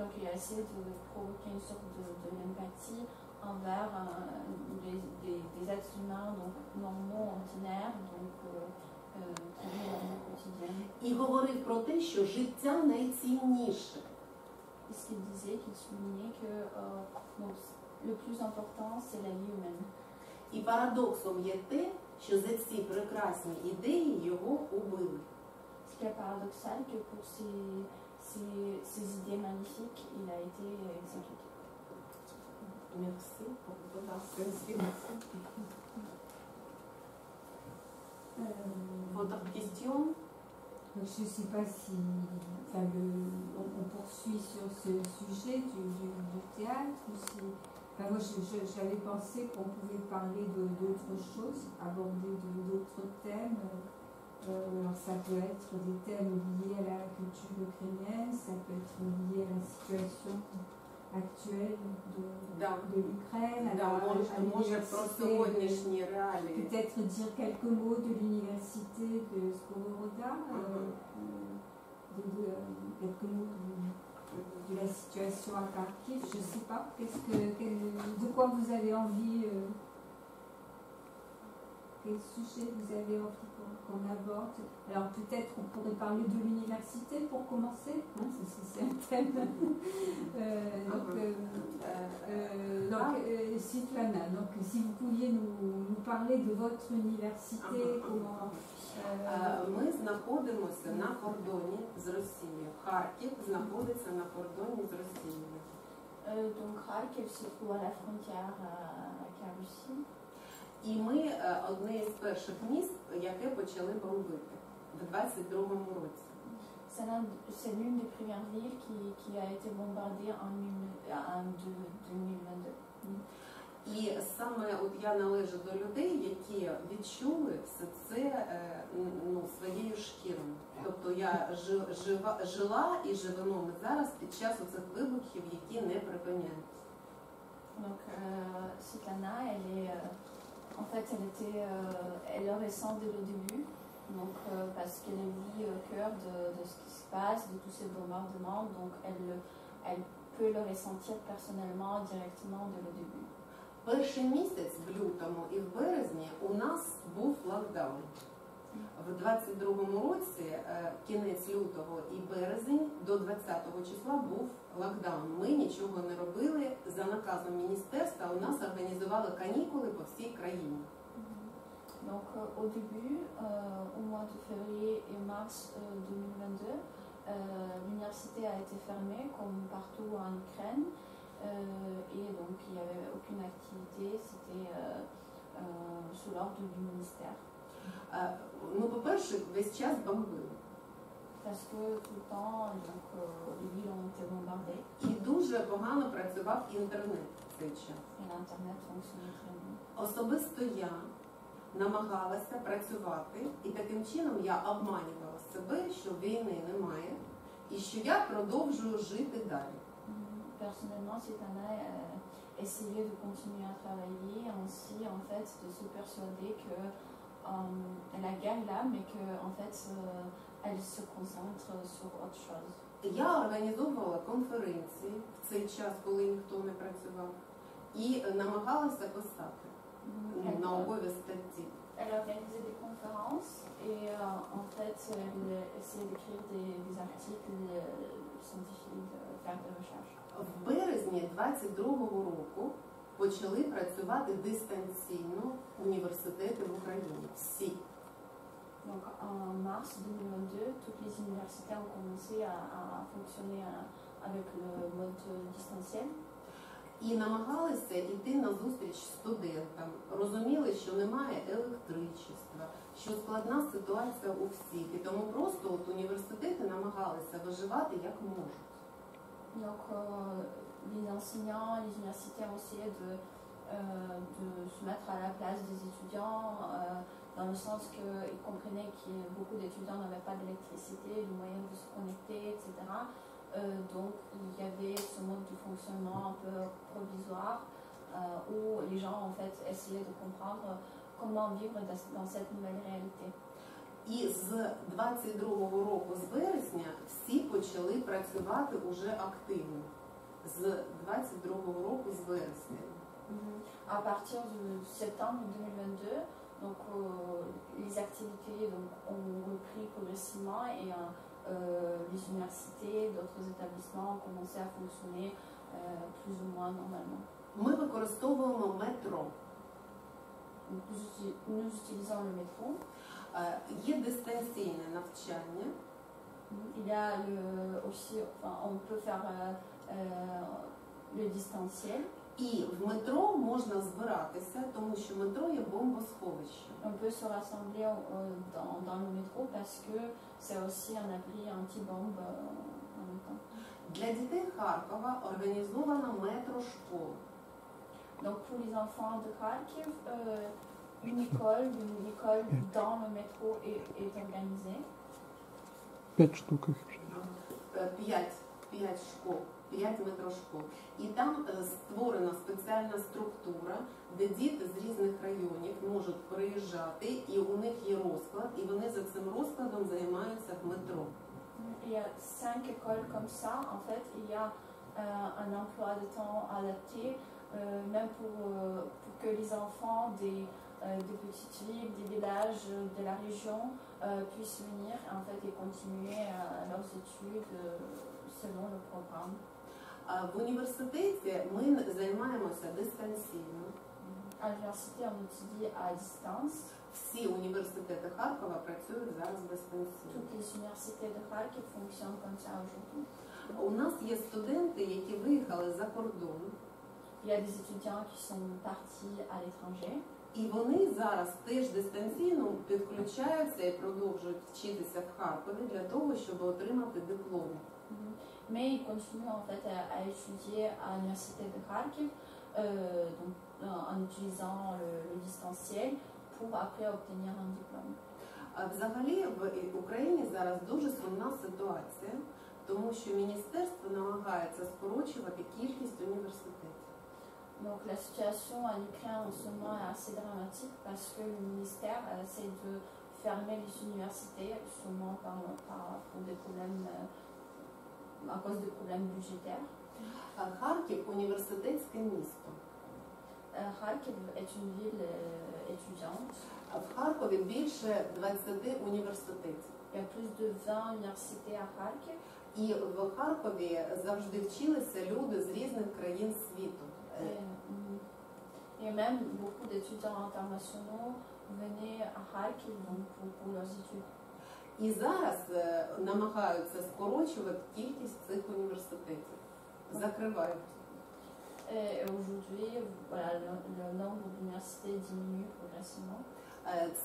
Donc il a essayé de provoquer une sorte de l'empathie envers des êtres humains donc normaux, ordinaires, donc qui vivent la vie quotidienne. І говорив про те, що життя найцінніше. Et ce qu'il disait, qu'il soulignait que donc, le plus important c'est la vie humaine. І парадоксом є те, що за ці прекрасні ідеї його убили. Ce qui est paradoxal que pour ces idées magnifiques, il a été exécuté. Merci pour votre question. Je ne sais pas si on poursuit sur ce sujet du théâtre ou si. Enfin, moi, j'avais pensé qu'on pouvait parler d'autres choses, aborder d'autres thèmes. Alors, ça peut être des thèmes liés à la culture ukrainienne, ça peut être lié à la situation actuelle de l'Ukraine, peut-être dire quelques mots de l'université de Skoroda, quelques mots de la situation à Kharkiv, je ne sais pas, de quoi vous avez envie quel sujet vous avez envie qu'on aborde? Alors peut-être on pourrait parler de l'université pour commencer, hein, c'est un thème. Svetlana, donc si vous pouviez nous parler de votre université, comment... Ми знаходимося на кордоні з Росією. Харків знаходиться на кордоні з Росією. Donc Kharkiv se trouve à la frontière avec la Russie. І ми одне із перших міст, яке почали бомбити в 22-му році. C'est l'une des premières villes qui a été bombardée en 2022. І саме от я належу до людей, які відчули все це своєю шкірою. Тобто я жила і живемо зараз під час оцих вибухів, які не припиняються. Donc Svetlana, en fait, elle le ressent dès le début, donc parce qu'elle vit au cœur de ce qui se passe, de tous ces bombardements, donc elle peut le ressentir personnellement, directement dès le début. Перший місяць в лютому і в березні у нас був локдаун. В 22-му році, кінець лютого і березень, до 20-го числа був локдаун. Ми нічого не робили. За наказом міністерства у нас організували канікули по всій країні. Donc au début, au mois de février et mars 2022, l'université a été fermée comme partout en Ukraine. Et donc il n'y avait aucune activité, c'était sous l'ordre du ministère. Ну, по-перше, весь час бомбили. Parce que tout le temps, donc, les villes ont été bombardées. І дуже погано працював інтернет в цей час. Et l'internet fonctionnait très bien. Особисто я намагалася працювати, і таким чином я обманювала себе, що війни немає, і що я продовжую жити далі. Personnellement, Svetlana essayait de continuer à travailler, ainsi en fait de se persuader que la guerre est là, mais que en fait elle se concentre sur autre chose. Я організовувала конференції в цей час, коли ніхто не працював, і намагалася писати наукові статті. Elle organisait des conférences et en fait elle essayait d'écrire des articles scientifiques, faire des recherches. В березні 22-го року почали працювати дистанційно університети в Україні. Всі. Donc en mars 2022, toutes les universités ont commencé à fonctionner avec le mode distanciel. І намагалися йти на зустріч студентам. Розуміли, що немає електричества, що складна ситуація у всіх. І тому просто от університети намагалися виживати як можуть. Donc les enseignants, les universitaires essayaient de se mettre à la place des étudiants, dans le sens qu'ils comprenaient que beaucoup d'étudiants n'avaient pas d'électricité, de moyens de se connecter, etc. Donc il y avait ce mode de fonctionnement un peu provisoire où les gens en fait essayaient de comprendre comment vivre dans cette nouvelle réalité. І з 22-го року, з вересня, всі почали працювати уже активно. З 22-го року, з вересня. À partir de septembre 2022, donc, les activités donc, ont repris progressivement et les universités, d'autres établissements ont commencé à fonctionner plus ou moins normalement. Ми використовуємо метро. Nous utilisons le métro. Є дистанційне навчання. Il y a aussi, enfin, on peut faire le distanciel. І в метро можна збиратися, тому що метро є бомбосховище. On peut se rassembler dans le métro parce que c'est aussi un abri anti-bombe en même temps. Для дітей Харкова організована метрошкола. Donc pour les enfants de Kharkiv, une école dans le métro est organisée. 5 штук їх вже. 5 школ, 5 метрошкол. І там створена спеціальна структура, де діти з різних районів можуть приїжджати, і у них є розклад, і вони за цим розкладом займаються в метро. Il y a 5 écoles comme ça. En fait, il y a un emploi de temps adapté, même pour que les enfants des petites villes, des villages de la région puissent venir en fait, et continuer leurs études selon le programme. В університеті ми займаємося дистанційно. À l'université, on étudie à distance. Всі університети Харкова працюють зараз дистанційно. Toutes les universités de Kharkiv fonctionnent comme ça aujourd'hui. У нас є студенти, які виїхали за кордон. Il y a des étudiants qui sont partis à l'étranger. І вони зараз теж дистанційно підключаються і продовжують вчитися в Харкові для того, щоб отримати диплом. Mais ils continuent en fait à étudier à l'université de Kharkiv donc, en utilisant le distanciel pour après obtenir un diplôme. Взагалі в Україні зараз дуже сумна ситуація, тому що міністерство намагається скорочувати кількість університетів. Donc la situation en Ukraine en ce moment est assez dramatique parce que le ministère essaie de fermer les universités sûrement pour des problèmes, à cause des problèmes budgétaires. Харків – університетське місто. Kharkiv est une ville étudiante. В Харкові більше 20 університетів. Il y a plus de 20 universités à Kharkiv. І в Харкові завжди вчилися люди з різних країн світу. Et même beaucoup d'étudiants internationaux venaient à Kharkiv pour leurs études. І зараз намагаються скорочувати кількість цих університетів. Закривають. Et aujourd'hui, voilà, le nombre d'universités diminue progressivement.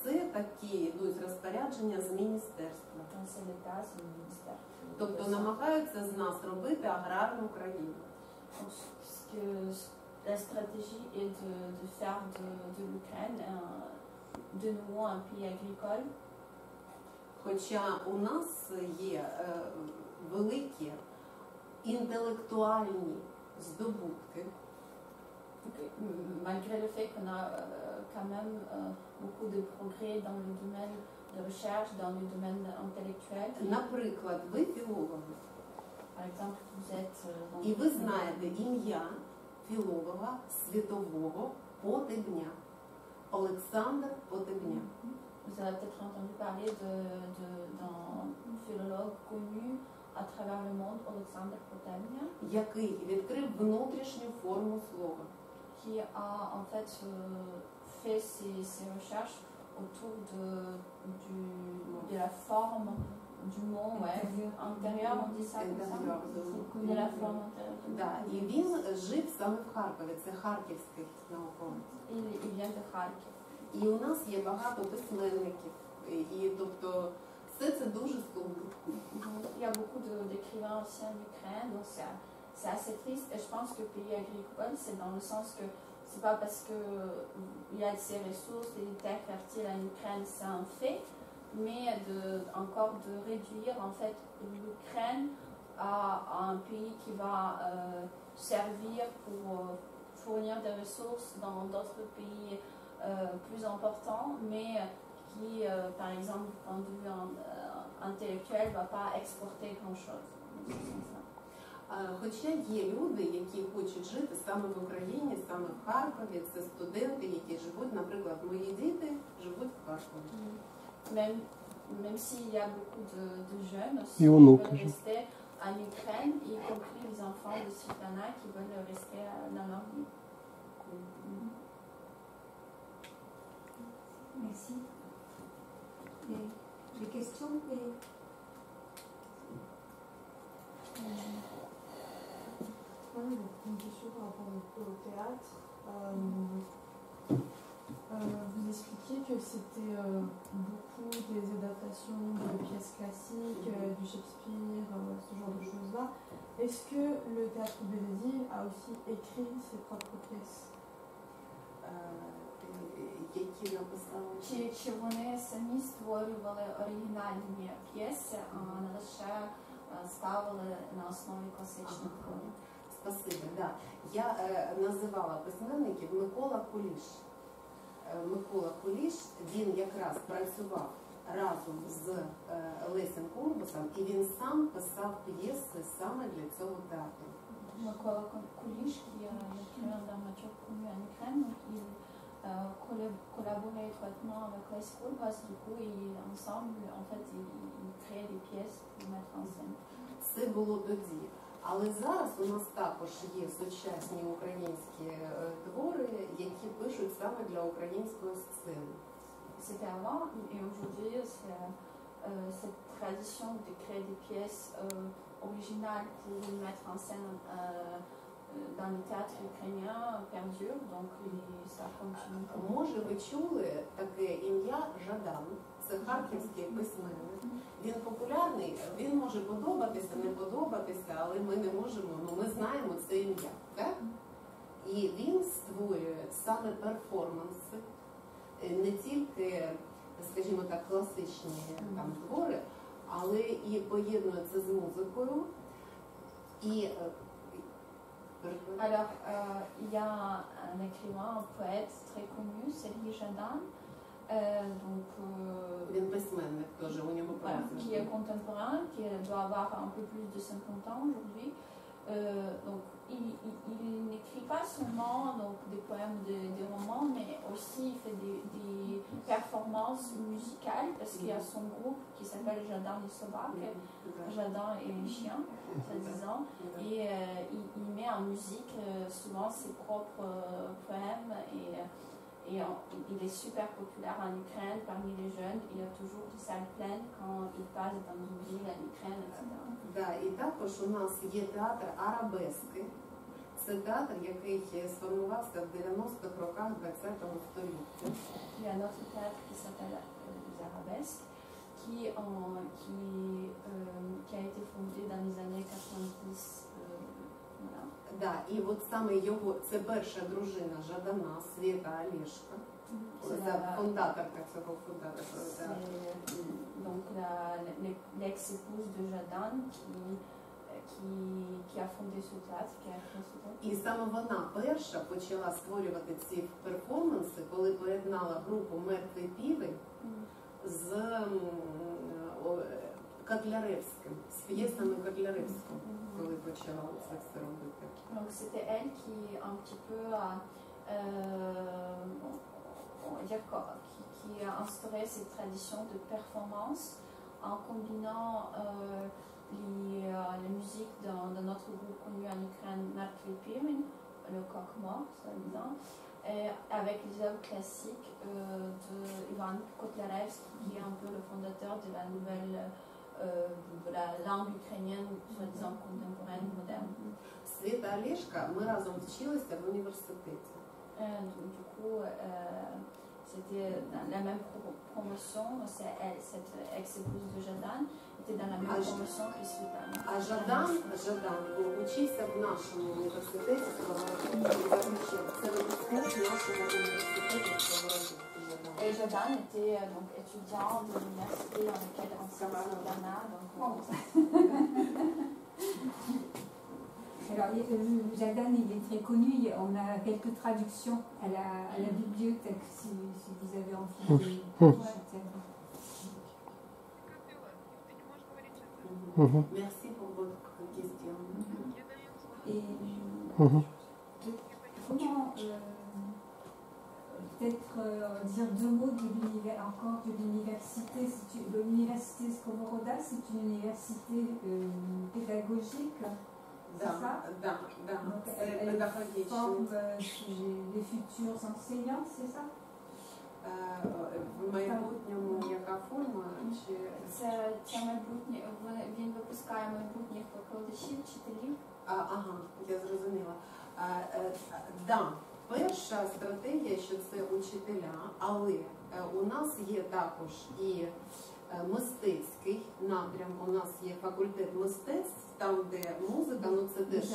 Це такі йдуть розпорядження з міністерства. C'est l'État, c'est le ministère. Тобто намагаються з нас робити аграрну країну. La stratégie est de faire de l'Ukraine de nouveau un pays agricole. Хоча у нас є великі інтелектуальні здобутки. Malgré le fait qu'on a quand même beaucoup de progrès dans le domaine de recherche, dans le domaine intellectuel. Наприклад, ви філологи. Par exemple, vous êtes І ви знаєте ім'я філолога світового Потебня. Олександр Потебня. Vous avez peut-être entendu parler d'un philologue connu à travers le monde, Alexander Potebnia, який відкрив внутрішню форму слова. qui a en fait fait ses recherches autour de la forme du mot intérieur, on dit ça comme ça, de la forme intérieure. Да, і він жив саме в Харкові, це харківський науковець. Il vient de Kharkiv. І у нас є багато письменників, і тобто все це дуже сумно. Il y a beaucoup d'écrivains aussi en Ukraine, donc c'est assez triste. Et je pense que le pays agricole, c'est dans le sens que c'est pas parce qu'il y a ces ressources et des terres fertiles en Ukraine, c'est un fait, mais encore de réduire en fait l'Ukraine à un pays qui va servir pour fournir des ressources dans d'autres pays plus importants, mais qui, par exemple, du point de vue intellectuel, ne va pas exporter grand-chose. Хоча є люди, які хочуть жити саме в Україні, саме в Харкові, це студенти, які живуть, наприклад, мої діти живуть в Харкові. Même s'il y a beaucoup de jeunes aussi qui veulent rester en Ukraine, y compris les enfants de Svetlana qui veulent rester dans leur vie. Merci. Des questions Oui, une question par rapport au théâtre. Vous expliquiez que c'était beaucoup des adaptations de pièces classiques, du Shakespeare, ce genre de choses-là. Est-ce que le théâtre Bérézil a aussi écrit ses propres pièces? Які написали? Чи вони самі створювали оригінальні п'єси, а не лише ставили на основі класичних творів? Спасибі, да. Я називала письменників Микола Куліш. Микола Куліш, він якраз працював разом з Лесем Комбусом, і він сам писав п'єси саме для цього театру. Микола Куліш, qui est un dramaturge connu en Ukraine, il collaborer étroitement avec High School parce que du coup, ensemble, en fait, ils créent des pièces pour mettre en scène. Це було тоді. Але зараз у нас також є сучасні українські твори, які пишуть саме для української сцени. C'était avant et aujourd'hui, cette tradition de créer des pièces originales pour mettre en scène dans les théâtres ukrainiens perdure, donc ça continue. Може, ви чули таке ім'я Жадан? Це харківський письменник. Він популярний, він може подобатися, не подобатися, але ми не можемо, ми знаємо це ім'я, так? І він створює саме перформанси, не тільки, скажімо так, класичні там твори, але і поєднує це з музикою. І alors, il y a un écrivain, un poète très connu, Serhii Jadin, qui est contemporain, qui doit avoir un peu plus de 50 ans aujourd'hui. Donc, il n'écrit pas seulement donc, des poèmes, des romans, mais aussi il fait des performances musicales parce qu'il y a son groupe qui s'appelle Jadin et Sobak, Jadin et les chiens, soi-disant, et il met en musique souvent ses propres poèmes et il est super populaire en Ukraine parmi les jeunes. Il y a toujours des salles pleines quand il passe dans une ville en Ukraine, etc. Да, і також у нас є театр Арабески. Це театр, який сформувався в 90-х роках ХХ століття. Il y a un autre théâtre qui s'appelle les Arabesques, qui a été fondé dans les années 90. Voilà. Да, і от саме його, це перша дружина Жадана, Свєта Олешка. Це фундаторка цього театру. Donc l'ex-épouse de Jadin qui a fondé ce théâtre, qui a créé ce théâtre. І саме вона перша почала створювати ці перформанси, коли поєднала групу «Мертвий півень» з Котляревським, з п'єсами Котляревського, коли почала це все робити. Donc c'était elle qui un petit peu on va dire qui a instauré cette tradition de performance en combinant les musiques de notre groupe connu en Ukraine, Mертвий півень, le coq mort, soi-disant, avec les œuvres classiques de Ivan Kotlяревский, qui est un peu le fondateur de la nouvelle de la langue ukrainienne, soi-disant contemporaine, moderne. Свєта Олешка, ми разом вчилися в університеті. Du coup, c'était dans la même promotion, c'est elle, cette ex-épouse de Jadin, était dans la même promotion que Sveta. А Жадан учився в нашому університеті, це випускник нашого університету Сковороди. Et Jadin était donc étudiant de l'université dans laquelle on s'est Ghana. Alors, Jadin, il est très connu. On a quelques traductions à la bibliothèque, si vous avez envie de... Merci pour votre question. Et comment peut-être dire deux mots encore de l'université. L'université Skovoroda, c'est une université pédagogique. Да, да, да. Elle forme les futurs enseignants, c'est ça? В майбутньому яка форма? Це майбутнє, він випускає майбутніх викладачів, вчителів. Ага, я зрозуміла. Да, перша стратегія, що це учителя, але у нас є також і мистецький напрям, у нас є факультет мистецтв, там де музика, ну це теж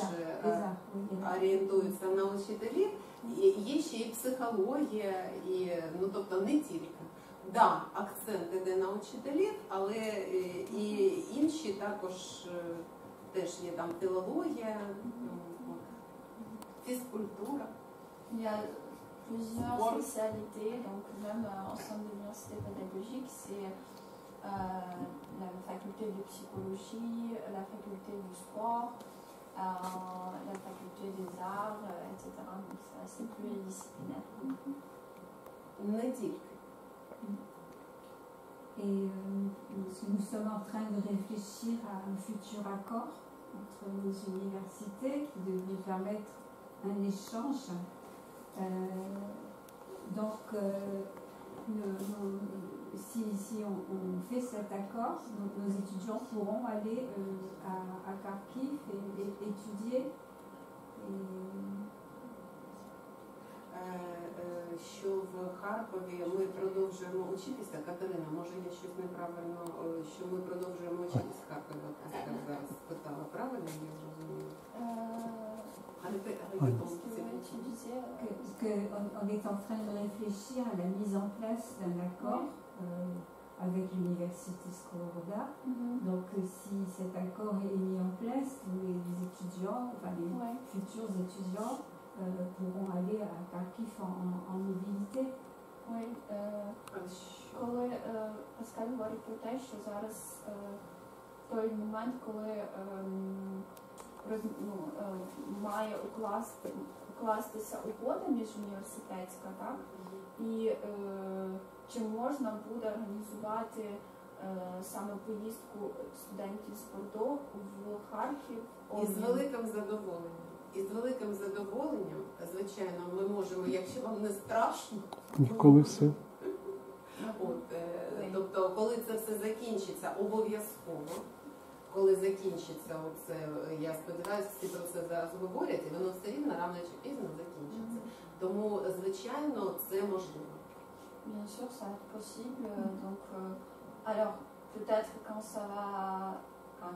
орієнтується на учителів, є ще і психологія, і, ну тобто не тільки. Да, акцент іде на учителів, але і інші також теж є там філологія, фізкультура. Il y a plusieurs spécialités, donc même au sein de l'université pédagogique, c'est la faculté de psychologie, la faculté du sport, la faculté des arts, etc. Donc c'est assez pluridisciplinaire. не тільки. Et nous sommes en train de réfléchir à un futur accord entre les universités qui devrait permettre un échange. Donc, si on fait cet accord, nos étudiants pourront aller à Kharkiv et étudier. Що в Харкові ми продовжуємо учитися. Катерина, може я щось неправильно, що ми продовжуємо учитися в Харкові, от ти так зараз спитала, правильно я зрозуміла? On est en train de réfléchir à la mise en place d'un accord avec l'université Skovoroda. Donc si cet accord est mis en place, les étudiants, enfin les futurs étudiants pourront aller à Kharkiv en mobilité. Oui, коли Паскаль говорить про те, що зараз той момент, коли має укластися угода міжуніверситетська, так? І чи можна буде організувати саме поїздку студентів з Бордо в Харків? Із великим задоволенням. І з великим задоволенням, звичайно, ми можемо, якщо вам не страшно, коли все. Тобто, коли це все закінчиться, обов'язково, коли закінчиться оце, я сподіваюся, всі про це зараз говорять, і воно все рівно рано чи пізно закінчиться. Тому, звичайно, це можливо. Bien sûr, ça va être possible. Donc, alors, peut-être quand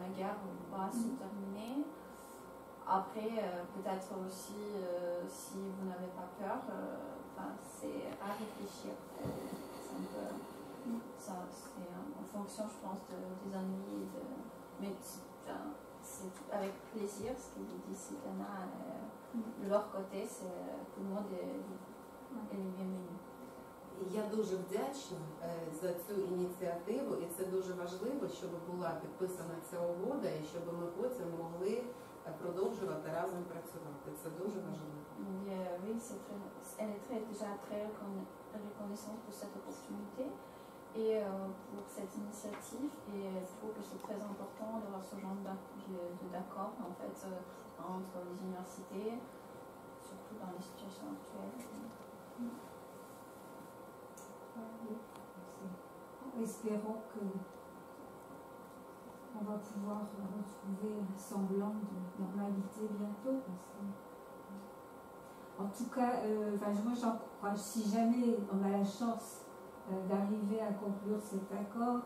la guerre va se terminer. Après, peut-être aussi, si vous n'avez pas peur, c'est à réfléchir. C'est en fonction, je pense, des ennuis. Mais c'est avec plaisir ce que dit Sitana. De leur côté, tout le monde est bienvenu. Я дуже вдячна за цю ініціативу, і це дуже важливо, щоб була підписана ця угода, і щоб ми потім могли продовжувати разом працювати. Це дуже важливо. Oui, elle est déjà très reconnaissante pour cette opportunité et pour cette initiative. Et je trouve que c'est très important d'avoir ce genre d'accord en fait, entre les universités, surtout dans les situations actuelles. Espérons que on va pouvoir retrouver un semblant de normalité bientôt. Parce que, en tout cas, moi j'encourage, si jamais on a la chance d'arriver à conclure cet accord,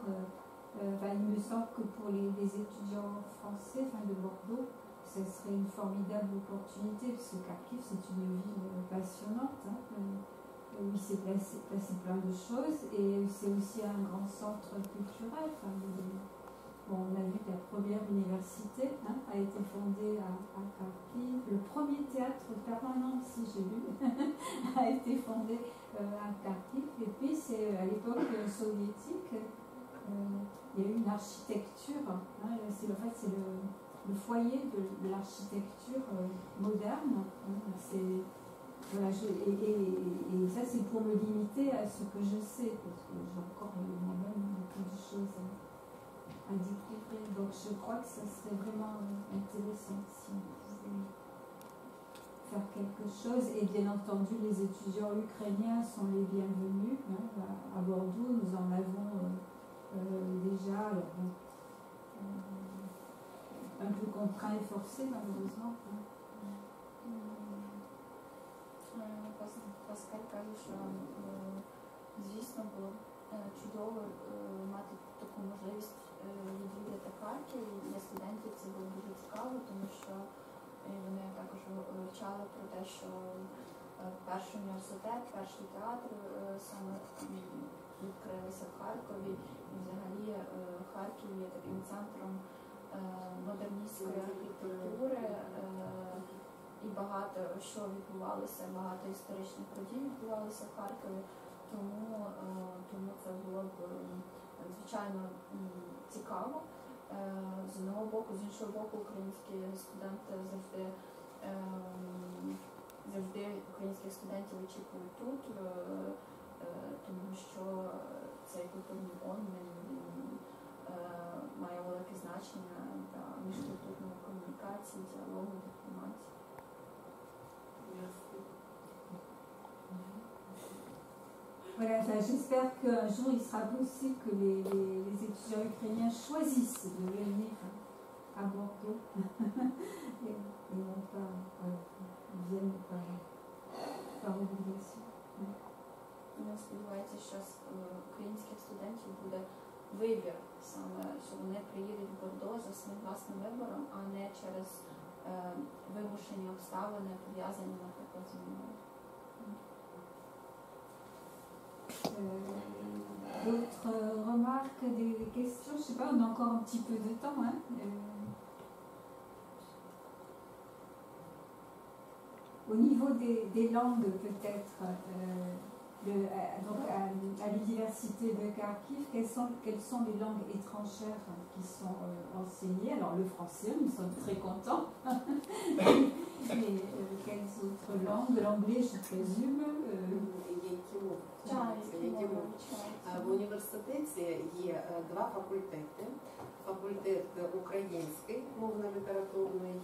il me semble que pour les étudiants français de Bordeaux, ce serait une formidable opportunité, parce que Kharkiv c'est une ville passionnante. où il s'est passé plein de choses, et c'est aussi un grand centre culturel. On a vu que la première université a été fondée à Kharkiv. Le premier théâtre permanent aussi, j'ai lu, a été fondé à Kharkiv. Et puis, c'est à l'époque soviétique, il y a eu une architecture. C'est le foyer de l'architecture moderne. Voilà, et ça, c'est pour me limiter à ce que je sais, parce que j'ai encore moi-même beaucoup de choses à découvrir. Donc je crois que ça serait vraiment intéressant si on pouvait faire quelque chose. Et bien entendu, les étudiants ukrainiens sont les bienvenus. À Bordeaux, nous en avons déjà, un peu contraints et forcés, malheureusement. Паскаль каже, що звісно було чудово мати таку можливість відвідати Харків. Для студентів це було дуже цікаво, тому що вони також вивчали про те, що перший університет, перший театр саме відкрилися в Харкові. І взагалі Харків є таким центром модерністської архітектури. І багато що відбувалося, багато історичних подій відбувалося в Харкові, тому це було б звичайно цікаво. З одного боку, з іншого боку, українські студенти завжди українських студентів очікують тут. тому що цей культурний обмін має велике значення для міжкультурної комунікації, діалогу, дипломатії. Voilà, j'espère qu'un jour il sera possible que les étudiants ukrainiens choisissent de venir à Bordeaux et non pas viennent par obligation. Я сподіваюся, що українських студентів буде вибір саме, що вони приїдуть в Бордо за своїм власним вибором, а не через вимушені обставини, пов'язані, наприклад, з війною. D'autres remarques, des questions? Je ne sais pas, on a encore un petit peu de temps. Hein. Au niveau des langues, peut-être, donc à l'université de Kharkiv, quelles sont les langues étrangères qui sont enseignées? Alors le français, nous sommes très contents. Et quelles autres langues? L'anglais, je présume. В університеті є два факультети. Факультет український, мовно-літературний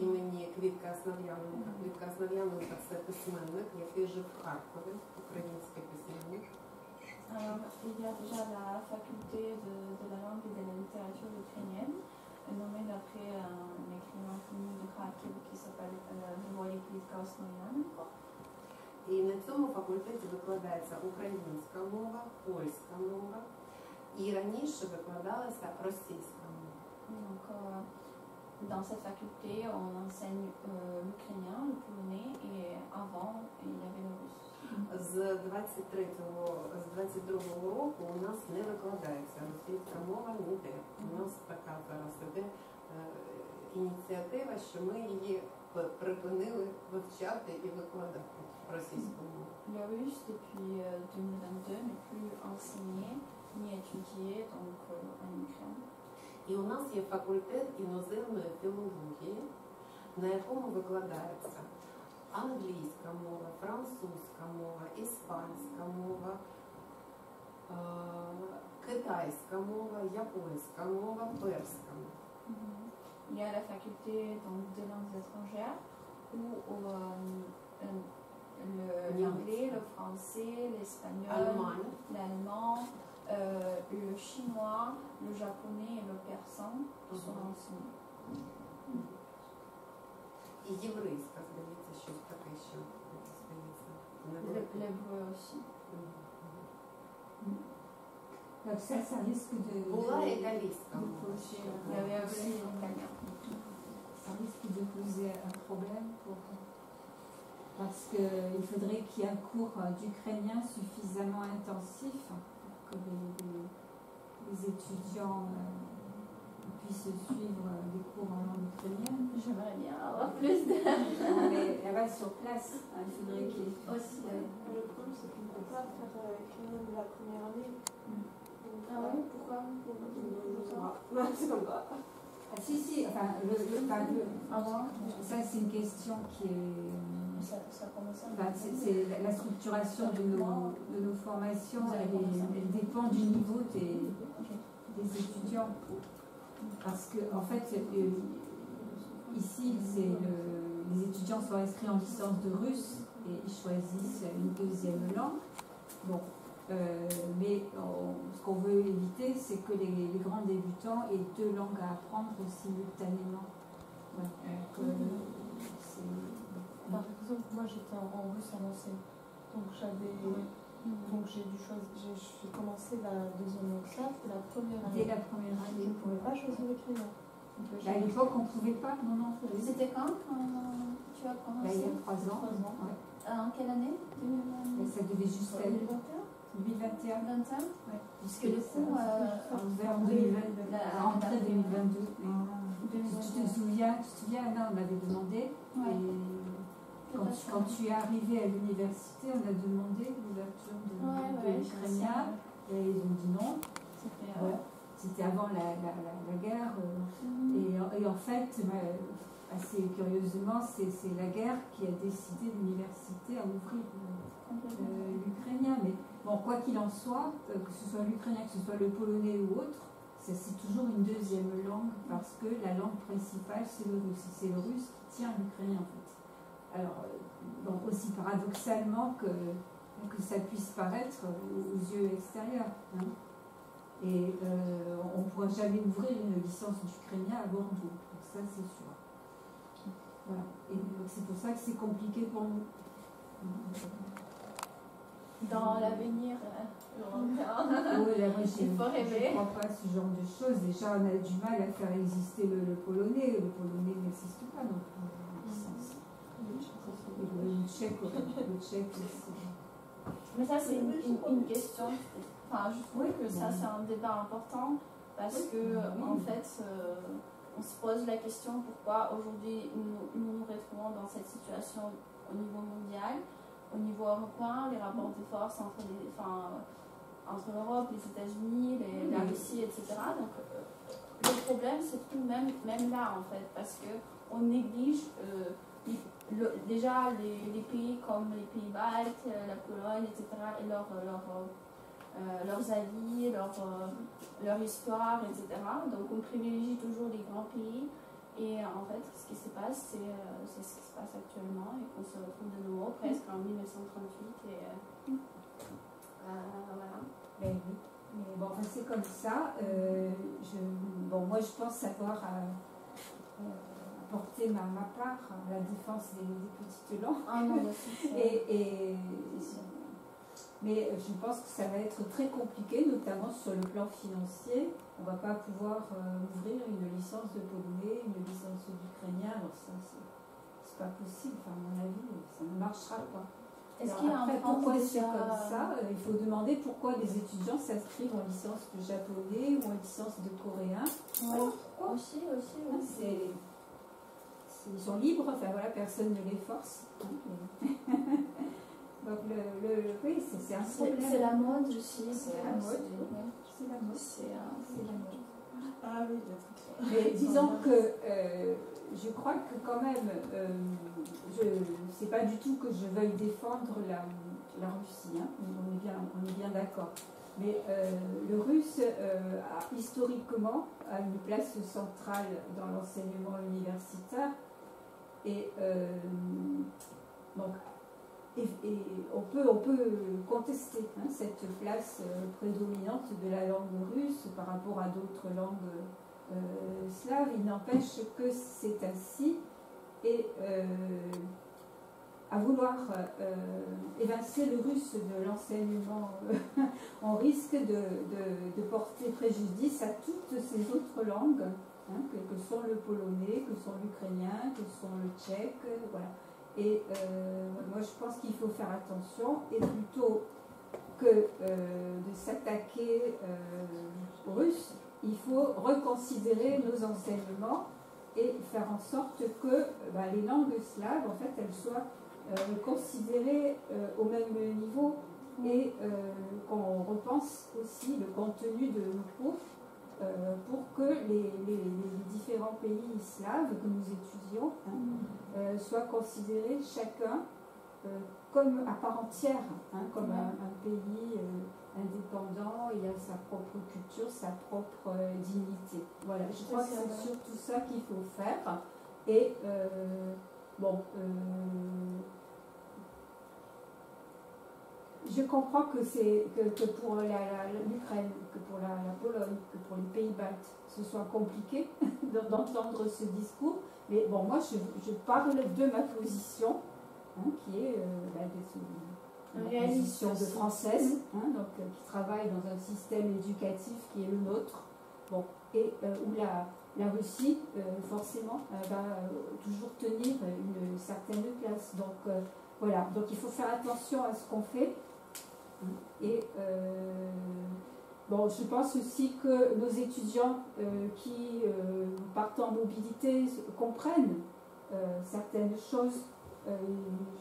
імені Квітка Основ'яненка. Квітка Основ'яненка – це письменник, який жив в Харкові, український письменник. Il y a déjà la faculté de la langue et de la littérature ukrainienne, nommée d'après un écrivain connu de Kharkiv qui s'appelle Grigorij Kvitka Основ'яненко. І на цьому факультеті викладається українська мова, польська мова, і раніше викладалася російська мова. Donc, dans cette faculté, on enseigne l'ukrainien, le polonais, et avant, il y avait le russe. З 22-го року у нас не викладається російська мова ніде. У нас така зараз іде ініціатива, що ми її припинили вивчати і викладати російську мову. Le russe, depuis 2022, n'est plus enseigné ni étudié donc, en Ukraine. І у нас є факультет іноземної філології, на якому викладається англійська мова, французька мова, іспанська мова, китайська мова, японська мова, перська мова. Il y a la faculté donc, des langues étrangères où l'anglais, le français, l'espagnol, l'allemand, le chinois, le japonais et le persan sont enseignés. І єврейська, здається, щось таке, що здається. L'hébreu aussi. Donc ça risque de... Була італійська мова. Il y avait aussi l'italien. Ça risque de poser un problème parce qu'il faudrait qu'il y ait un cours d'ukrainien suffisamment intensif pour que les étudiants puissent suivre des cours en langue ukrainienne. J'aimerais bien avoir plus de... Mais là-bas sur place, il faudrait qu'il y ait aussi. Le problème, c'est qu'on ne peut pas faire ukrainien de la première année. Ah oui, pourquoi? C'est comme ça. Ah, si, enfin, ça c'est une question qui est... Ça commence à... Enfin, c'est la structuration de nos formations, elle dépend du niveau des étudiants. Parce que, en fait, ici, les étudiants sont inscrits en licence de russe et ils choisissent une deuxième langue. Bon. Mais ce qu'on veut éviter, c'est que les grands débutants aient deux langues à apprendre simultanément. Ouais, par exemple, moi j'étais en russe à l'ancienne, donc donc j'ai dû choisir, j'ai commencé la deuxième langue slave, la première année. Dès la première année. Je ne pouvais pas choisir l'ukrainien. À l'époque, on ne pouvait pas, non. C'était quand tu as commencé? Il y a 3 ans. Ouais. En quelle année? 2021. Ça devait juste être 2021. 2021. Ouais. Puisque du coup, vers 2020, la rentrée 2022. Tu te souviens, là, on avait demandé. Ouais. Et quand tu es arrivé à l'université, on a demandé l'ouverture de l'ukrainien. Et ils ont dit non. c'était avant la guerre. Et en fait, assez curieusement, c'est la guerre qui a décidé l'université à ouvrir l'ukrainien. Mais bon, quoi qu'il en soit, que ce soit l'ukrainien, que ce soit le polonais ou autre, c'est toujours une deuxième langue parce que la langue principale, c'est le russe. C'est le russe qui tient l'ukrainien en fait. Alors, donc aussi paradoxalement que ça puisse paraître aux yeux extérieurs. Hein. Et on ne pourra jamais ouvrir une licence d'ukrainien à Bordeaux. Donc ça, c'est sûr. Voilà. Et donc c'est pour ça que c'est compliqué pour nous. Dans l'avenir européen, Oui, moi, je il faut rêver. ne crois pas à ce genre de choses. Déjà, on a du mal à faire exister le polonais. Le polonais n'existe pas non plus. Le tchèque aussi. Mais ça, c'est une question. Enfin, je trouve que ça, c'est un débat important parce que, en fait, on se pose la question pourquoi aujourd'hui nous retrouvons dans cette situation au niveau mondial, au niveau européen, les rapports de force entre l'Europe, les États-Unis, la Russie, etc. Donc, le problème se trouve même là, en fait, parce qu'on néglige déjà les pays comme les pays baltes, la Pologne, etc., et leurs avis, leur histoire, etc. Donc on privilégie toujours les grands pays. Et en fait, ce qui se passe, c'est ce qui se passe actuellement et qu'on se retrouve de nouveau presque en 1938. Et voilà. Ben oui. Mais bon, enfin, c'est comme ça. Moi, je pense savoir apporter ma part à la défense des petites langues. Ah non, mais je pense que ça va être très compliqué, notamment sur le plan financier. On ne va pas pouvoir ouvrir une licence de polonais, une licence d'ukrainien. Alors ça, c'est pas possible. Enfin, à mon avis, ça ne marchera pas. Est-ce qu'il y a après, pourquoi c'est déjà... comme ça? Il faut demander pourquoi les étudiants s'inscrivent en licence de japonais ou en licence de coréen. Ouais. Pourquoi aussi. Ils sont libres, enfin voilà, personne ne les force. Donc oui, c'est un problème. C'est la mode aussi. C'est la mode. C'est la mode. C'est la mode. Ah oui, mais disons que je crois que quand même, c'est pas du tout que je veuille défendre la Russie, hein. On est bien d'accord. Mais le russe, historiquement, a une place centrale dans l'enseignement universitaire. Et donc, on peut contester cette place prédominante de la langue russe par rapport à d'autres langues slaves. Il n'empêche que c'est ainsi. Et à vouloir évincer le russe de l'enseignement, on risque de porter préjudice à toutes ces autres langues, que sont le polonais, que sont l'ukrainien, que sont le tchèque, voilà. Et moi je pense qu'il faut faire attention, et plutôt que de s'attaquer aux Russes, il faut reconsidérer nos enseignements et faire en sorte que les langues slaves, en fait, elles soient considérées au même niveau, et qu'on repense aussi le contenu de nos cours pour que les différents pays slaves que nous étudions soient considérés chacun comme à part entière, comme un pays indépendant. Il a sa propre culture, sa propre dignité. Voilà, je crois que c'est surtout ça qu'il faut faire. Et je comprends que pour l'Ukraine, que pour la Pologne, que pour les pays baltes, ce soit compliqué d'entendre ce discours. Mais bon, moi, je parle de ma position, qui est la position de française, donc, qui travaille dans un système éducatif qui est le nôtre, et où la Russie, forcément, va toujours tenir une certaine place. Donc, voilà, donc il faut faire attention à ce qu'on fait. Et je pense aussi que nos étudiants qui partent en mobilité comprennent certaines choses.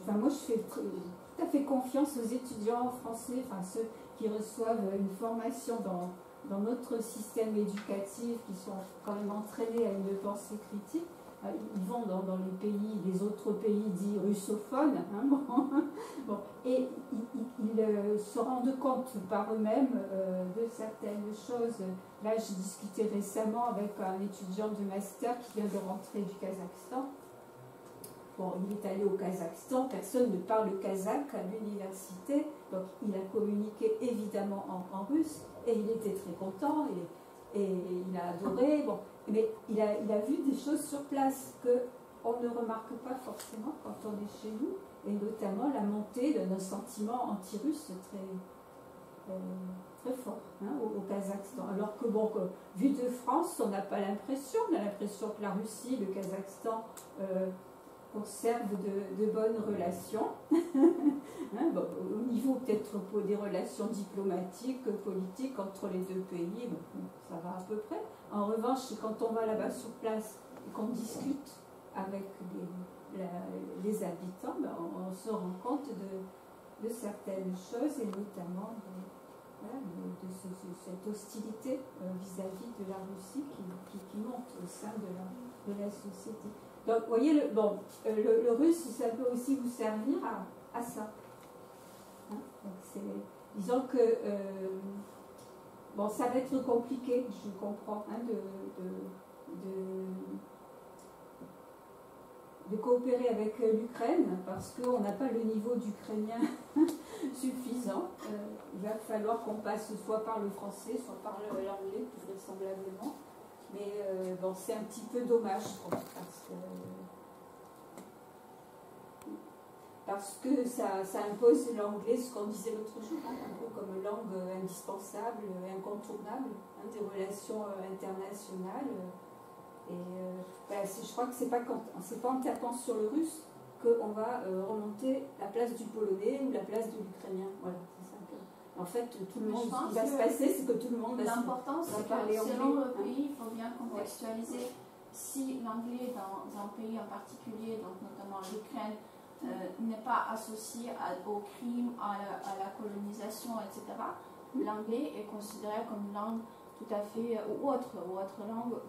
Moi, je fais tout à fait confiance aux étudiants français, ceux qui reçoivent une formation dans notre système éducatif, qui sont quand même entraînés à une pensée critique, ils vont dans les autres pays dits russophones, hein, bon, et ils se rendent compte par eux-mêmes de certaines choses. Là, j'ai discuté récemment avec un étudiant de master qui vient de rentrer du Kazakhstan. Bon, il est allé au Kazakhstan, personne ne parle kazakh à l'université, donc il a communiqué évidemment en russe, et il était très content, et il a adoré, bon, mais il a vu des choses sur place qu'on ne remarque pas forcément quand on est chez nous, et notamment la montée d'un sentiment anti-russe très fort, hein, au Kazakhstan. Alors que, bon, vu de France, on n'a pas l'impression, on a l'impression que la Russie, le Kazakhstan, conserve de bonnes relations, hein, bon, au niveau peut-être pour des relations diplomatiques, politiques entre les deux pays, bon, ça va à peu près. En revanche, quand on va là-bas sur place et qu'on discute avec les habitants, ben, on se rend compte de certaines choses, et notamment de cette hostilité vis-à-vis de la Russie qui monte au sein de la société. Donc, vous voyez, le russe, ça peut aussi vous servir à ça. Hein, donc disons que bon, ça va être compliqué, je comprends, hein, de coopérer avec l'Ukraine, parce qu'on n'a pas le niveau d'ukrainien suffisant. Il va falloir qu'on passe soit par le français, soit par l'anglais, plus vraisemblablement. Mais bon, c'est un petit peu dommage, parce que ça impose l'anglais, ce qu'on disait l'autre jour, hein, un peu comme langue indispensable, incontournable, hein, des relations internationales. Je crois que c'est pas en tapant sur le russe qu'on va remonter la place du polonais ou la place de l'ukrainien. Voilà, c'est ça. En fait, tout le monde, ce qui va se passer, c'est que tout le monde va l'important, c'est parler que anglais. selon le pays, il faut bien contextualiser. Si l'anglais dans un pays en particulier, donc notamment l'Ukraine, n'est pas associé au crime, à la colonisation, etc., l'anglais est considéré comme une langue tout à fait, ou autre langue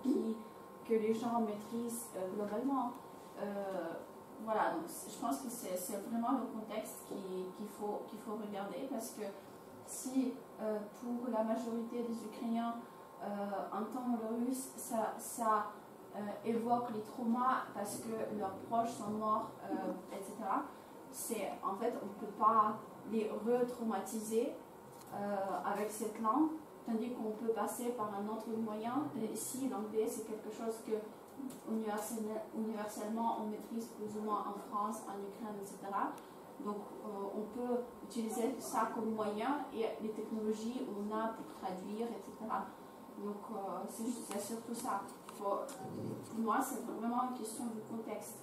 que les gens maîtrisent globalement. Voilà, donc je pense que c'est vraiment le contexte qu'il faut regarder, parce que si pour la majorité des Ukrainiens entendre le russe, ça évoque les traumas parce que leurs proches sont morts, etc. En fait, on ne peut pas les re-traumatiser avec cette langue, tandis qu'on peut passer par un autre moyen. Et si l'anglais, c'est quelque chose que universellement on maîtrise plus ou moins en France, en Ukraine, etc. Donc on peut utiliser ça comme moyen, et les technologies on a pour traduire, etc. Donc c'est surtout ça. Pour moi, c'est vraiment une question du contexte.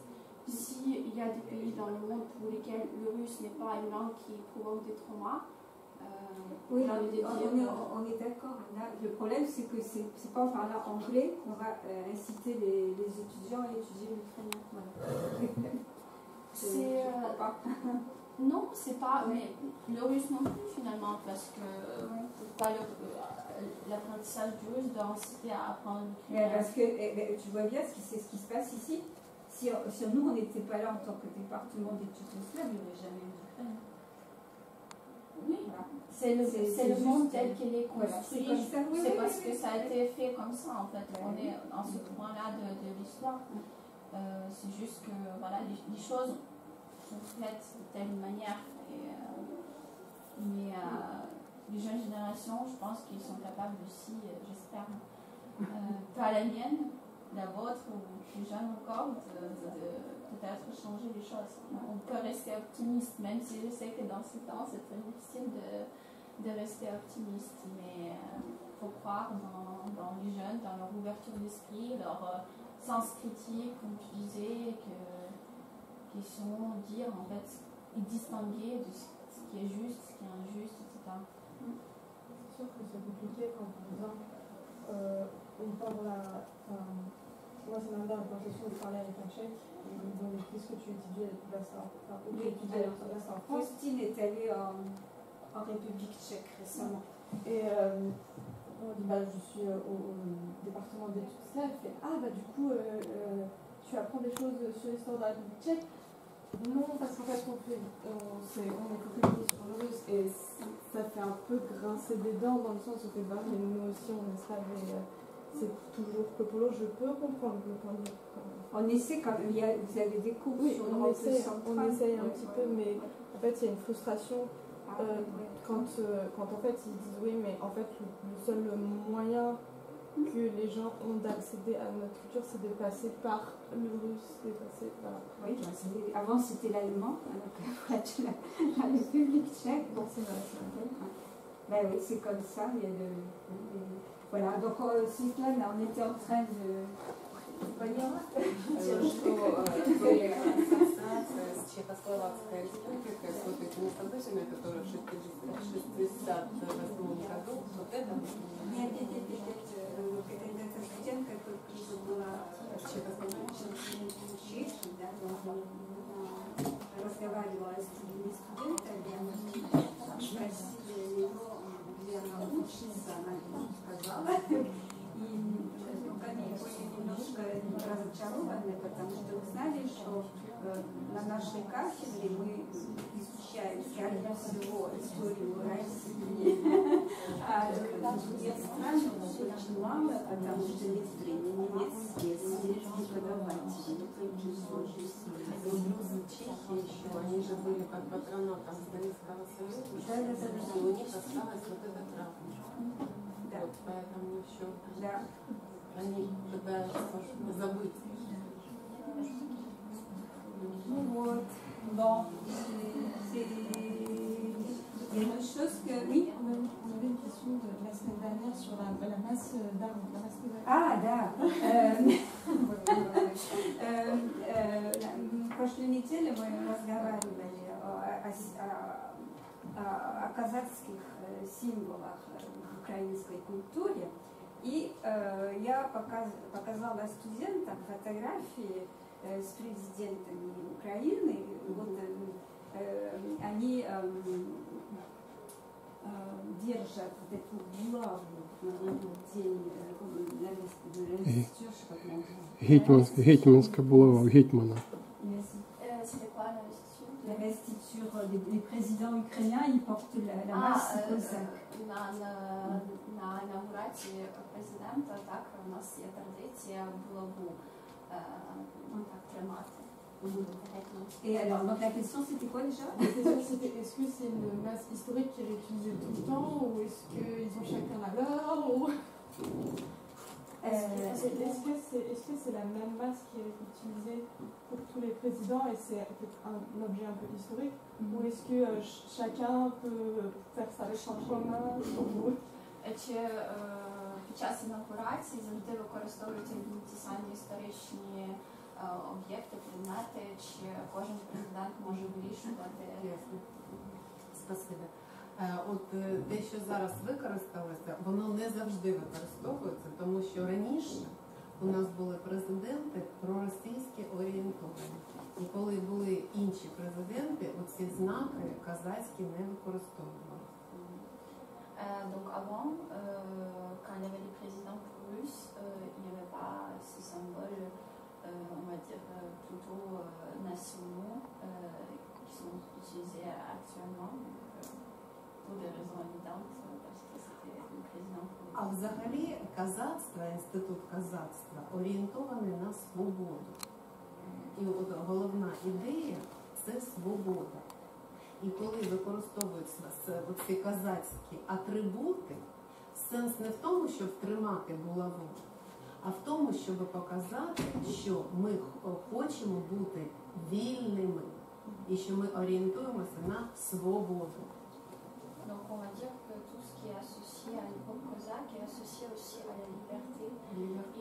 S'il y a des pays dans le monde pour lesquels le russe n'est pas une langue qui provoque des traumas, oui, on est d'accord. Le problème, c'est que c'est pas en parlant anglais qu'on va inciter les étudiants à étudier l'ukrainien. Voilà. Non, c'est pas. Mais le russe non plus, finalement, parce que l'apprentissage du russe doit inciter à apprendre l'ukrainien. Parce que tu vois bien ce qui se passe ici. Si nous, on n'était pas là en tant que département d'études sociales, il n'y aurait jamais eu d'Ukraine. Oui, voilà. C'est le monde tel qu'il est construit. Voilà, c'est parce que ça a été fait comme ça, en fait. On est dans ce point-là de l'histoire. C'est juste que voilà, les choses sont faites de telle manière. Mais les jeunes générations, je pense qu'ils sont capables aussi, j'espère, pas la mienne, la vôtre, ou plus jeune encore, de peut-être changer les choses. On peut rester optimiste, même si je sais que dans ces temps, c'est très difficile de rester optimiste. Mais il faut croire dans les jeunes, dans leur ouverture d'esprit, leur sens critique, comme tu disais, qui sont dire en fait, et distinguer de ce qui est juste, ce qui est injuste, etc. C'est sûr que c'est compliqué quand, par exemple, on parle moi, ça m'a donné l'impression de parler avec un tchèque, dont qu'est-ce que tu étudies là ça en France. Faustine est allée en République tchèque récemment. Et on dit bah, je suis au département d'études sociales, elle fait ah bah du coup tu apprends des choses sur l'histoire de la République tchèque. Non, parce qu'en fait on est focalisé sur le russe et ça fait un peu grincer des dents dans le sens où bah, mais nous aussi on est slave et c'est toujours que pour l'autre je peux comprendre le point de vue. On essaie quand même, vous avez des cours Oui, sur on essaye un petit peu, mais en fait il y a une frustration quand en fait ils disent oui, mais en fait le seul moyen que les gens ont d'accéder à notre culture, c'est de passer par le russe, de passer par... Oui, avant c'était l'allemand, la République tchèque. Bon, c'est vrai. Ben oui, c'est comme ça. Il y a voilà, donc Svetlana, on était en train de... Понятно, что были ассоциации с Чехословацкой республикой, с вот этими событиями, которые в 1968 году, вот это... Нет, эта студентка только была чехословачка, да, разговаривала с другими студентами, спросили его, где она учится, она сказала. Они были немножко разочарованы, потому что узнали, что на нашей кафедре мы изучаем скорее всего историю России, а других стран очень мало, потому что некоторые немецкие преподаватели. Грузы Чехии еще, они же были под патронатом Советского Союза, и у них осталась вот эта травма. Да. Вот поэтому еще... Да. Они пытаются забыть. Ну вот. Bon. Il y a une chose que... Oui, on avait une question de la semaine dernière sur la masse d'armes. Ah, да. На прошлой неделе мы разговаривали о казахских символах в украинской культуре. И я показала студентам фотографии с президентами Украины. Вот, они держат вот эту булаву на день Гетьманська булава, гетьмана. C'était quoi l'investiture? L'investiture des présidents ukrainiens, ils portent la masse cosaque. На інаугурації президента, так, у нас є традиція булаву так тримати. Et alors, donc la question c'était quoi déjà? La question c'était est-ce que c'est une masse historique qui est utilisée tout le temps ou est-ce qu'ils ont chacun la leur ou... Est-ce que c'est la même masse qui est utilisée pour tous les présidents et c'est un objet un peu historique ou est-ce que chacun peut faire ça avec son commun Чи під час інаугурації завжди використовуються ті самі історичні об'єкти, предмети, чи кожен президент може вирішувати? Спасибо. От те, що зараз використалося, воно не завжди використовується, тому що раніше у нас були президенти проросійські орієнтовані. І коли були інші президенти, оці знаки казацькі не використовували. Donc avant, quand il y avait les présidents russes, il n'y avait pas ces symboles, on va dire, plutôt nationaux qui sont utilisés actuellement, pour des raisons évidentes, parce que c'était le président. А взагалі казацтво, інститут казацтва орієнтований на свободу. І от головна ідея – це свобода. І коли використовуються ці казацькі атрибути, сенс не в тому, щоб тримати булаву, а в тому, щоб показати, що ми хочемо бути вільними і що ми орієнтуємося на свободу. Donc on va dire que tout ce qui est associé à l'époque cosaque est associé aussi à la liberté.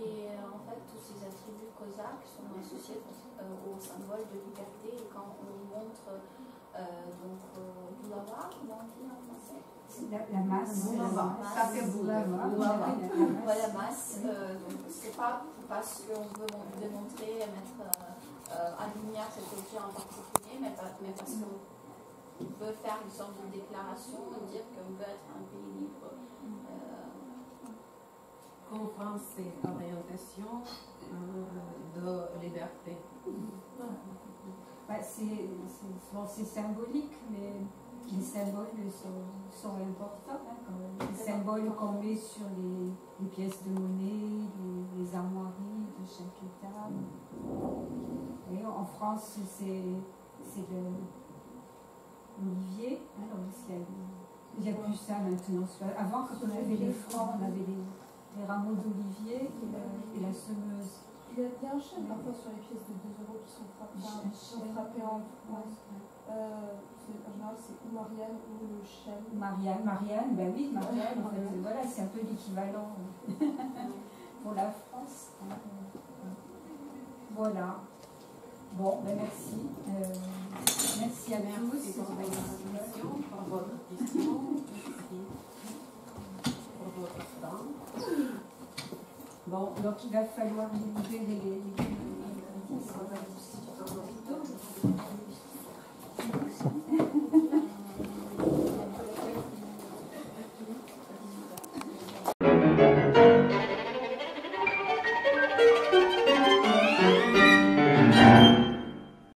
Et en fait tous ces attributs cosaques sont associés au symbole de liberté. Et quand on montre donc boulava, comment on dit en français? La masse. La masse. Donc c'est pas parce qu'on veut démontrer, mettre en lumière cet objet en particulier, mais parce qu'on veut faire une sorte de déclaration, de dire qu'on veut être un pays libre. qu'en France, c'est orientation de liberté. Bah, c'est symbolique, mais les symboles sont importants. Hein, quand même. Les symboles qu'on met sur les pièces de monnaie, les armoiries de chaque État. Et en France, c'est l'olivier. Il n'y a plus ça maintenant. Avant, quand on avait les francs, on avait les rameaux d'olivier et la semeuse. Il y a un chêne parfois sur les pièces de 2 € qui sont frappées en France. En général, c'est ou Marianne ou le chêne. Marianne, ben oui, Marianne, en fait, voilà, c'est un peu l'équivalent pour la France. Voilà. Bon, ben merci. Merci à Merci tous. pour votre question, pour votre question, pour votre temps. Bon, donc il va falloir livrer les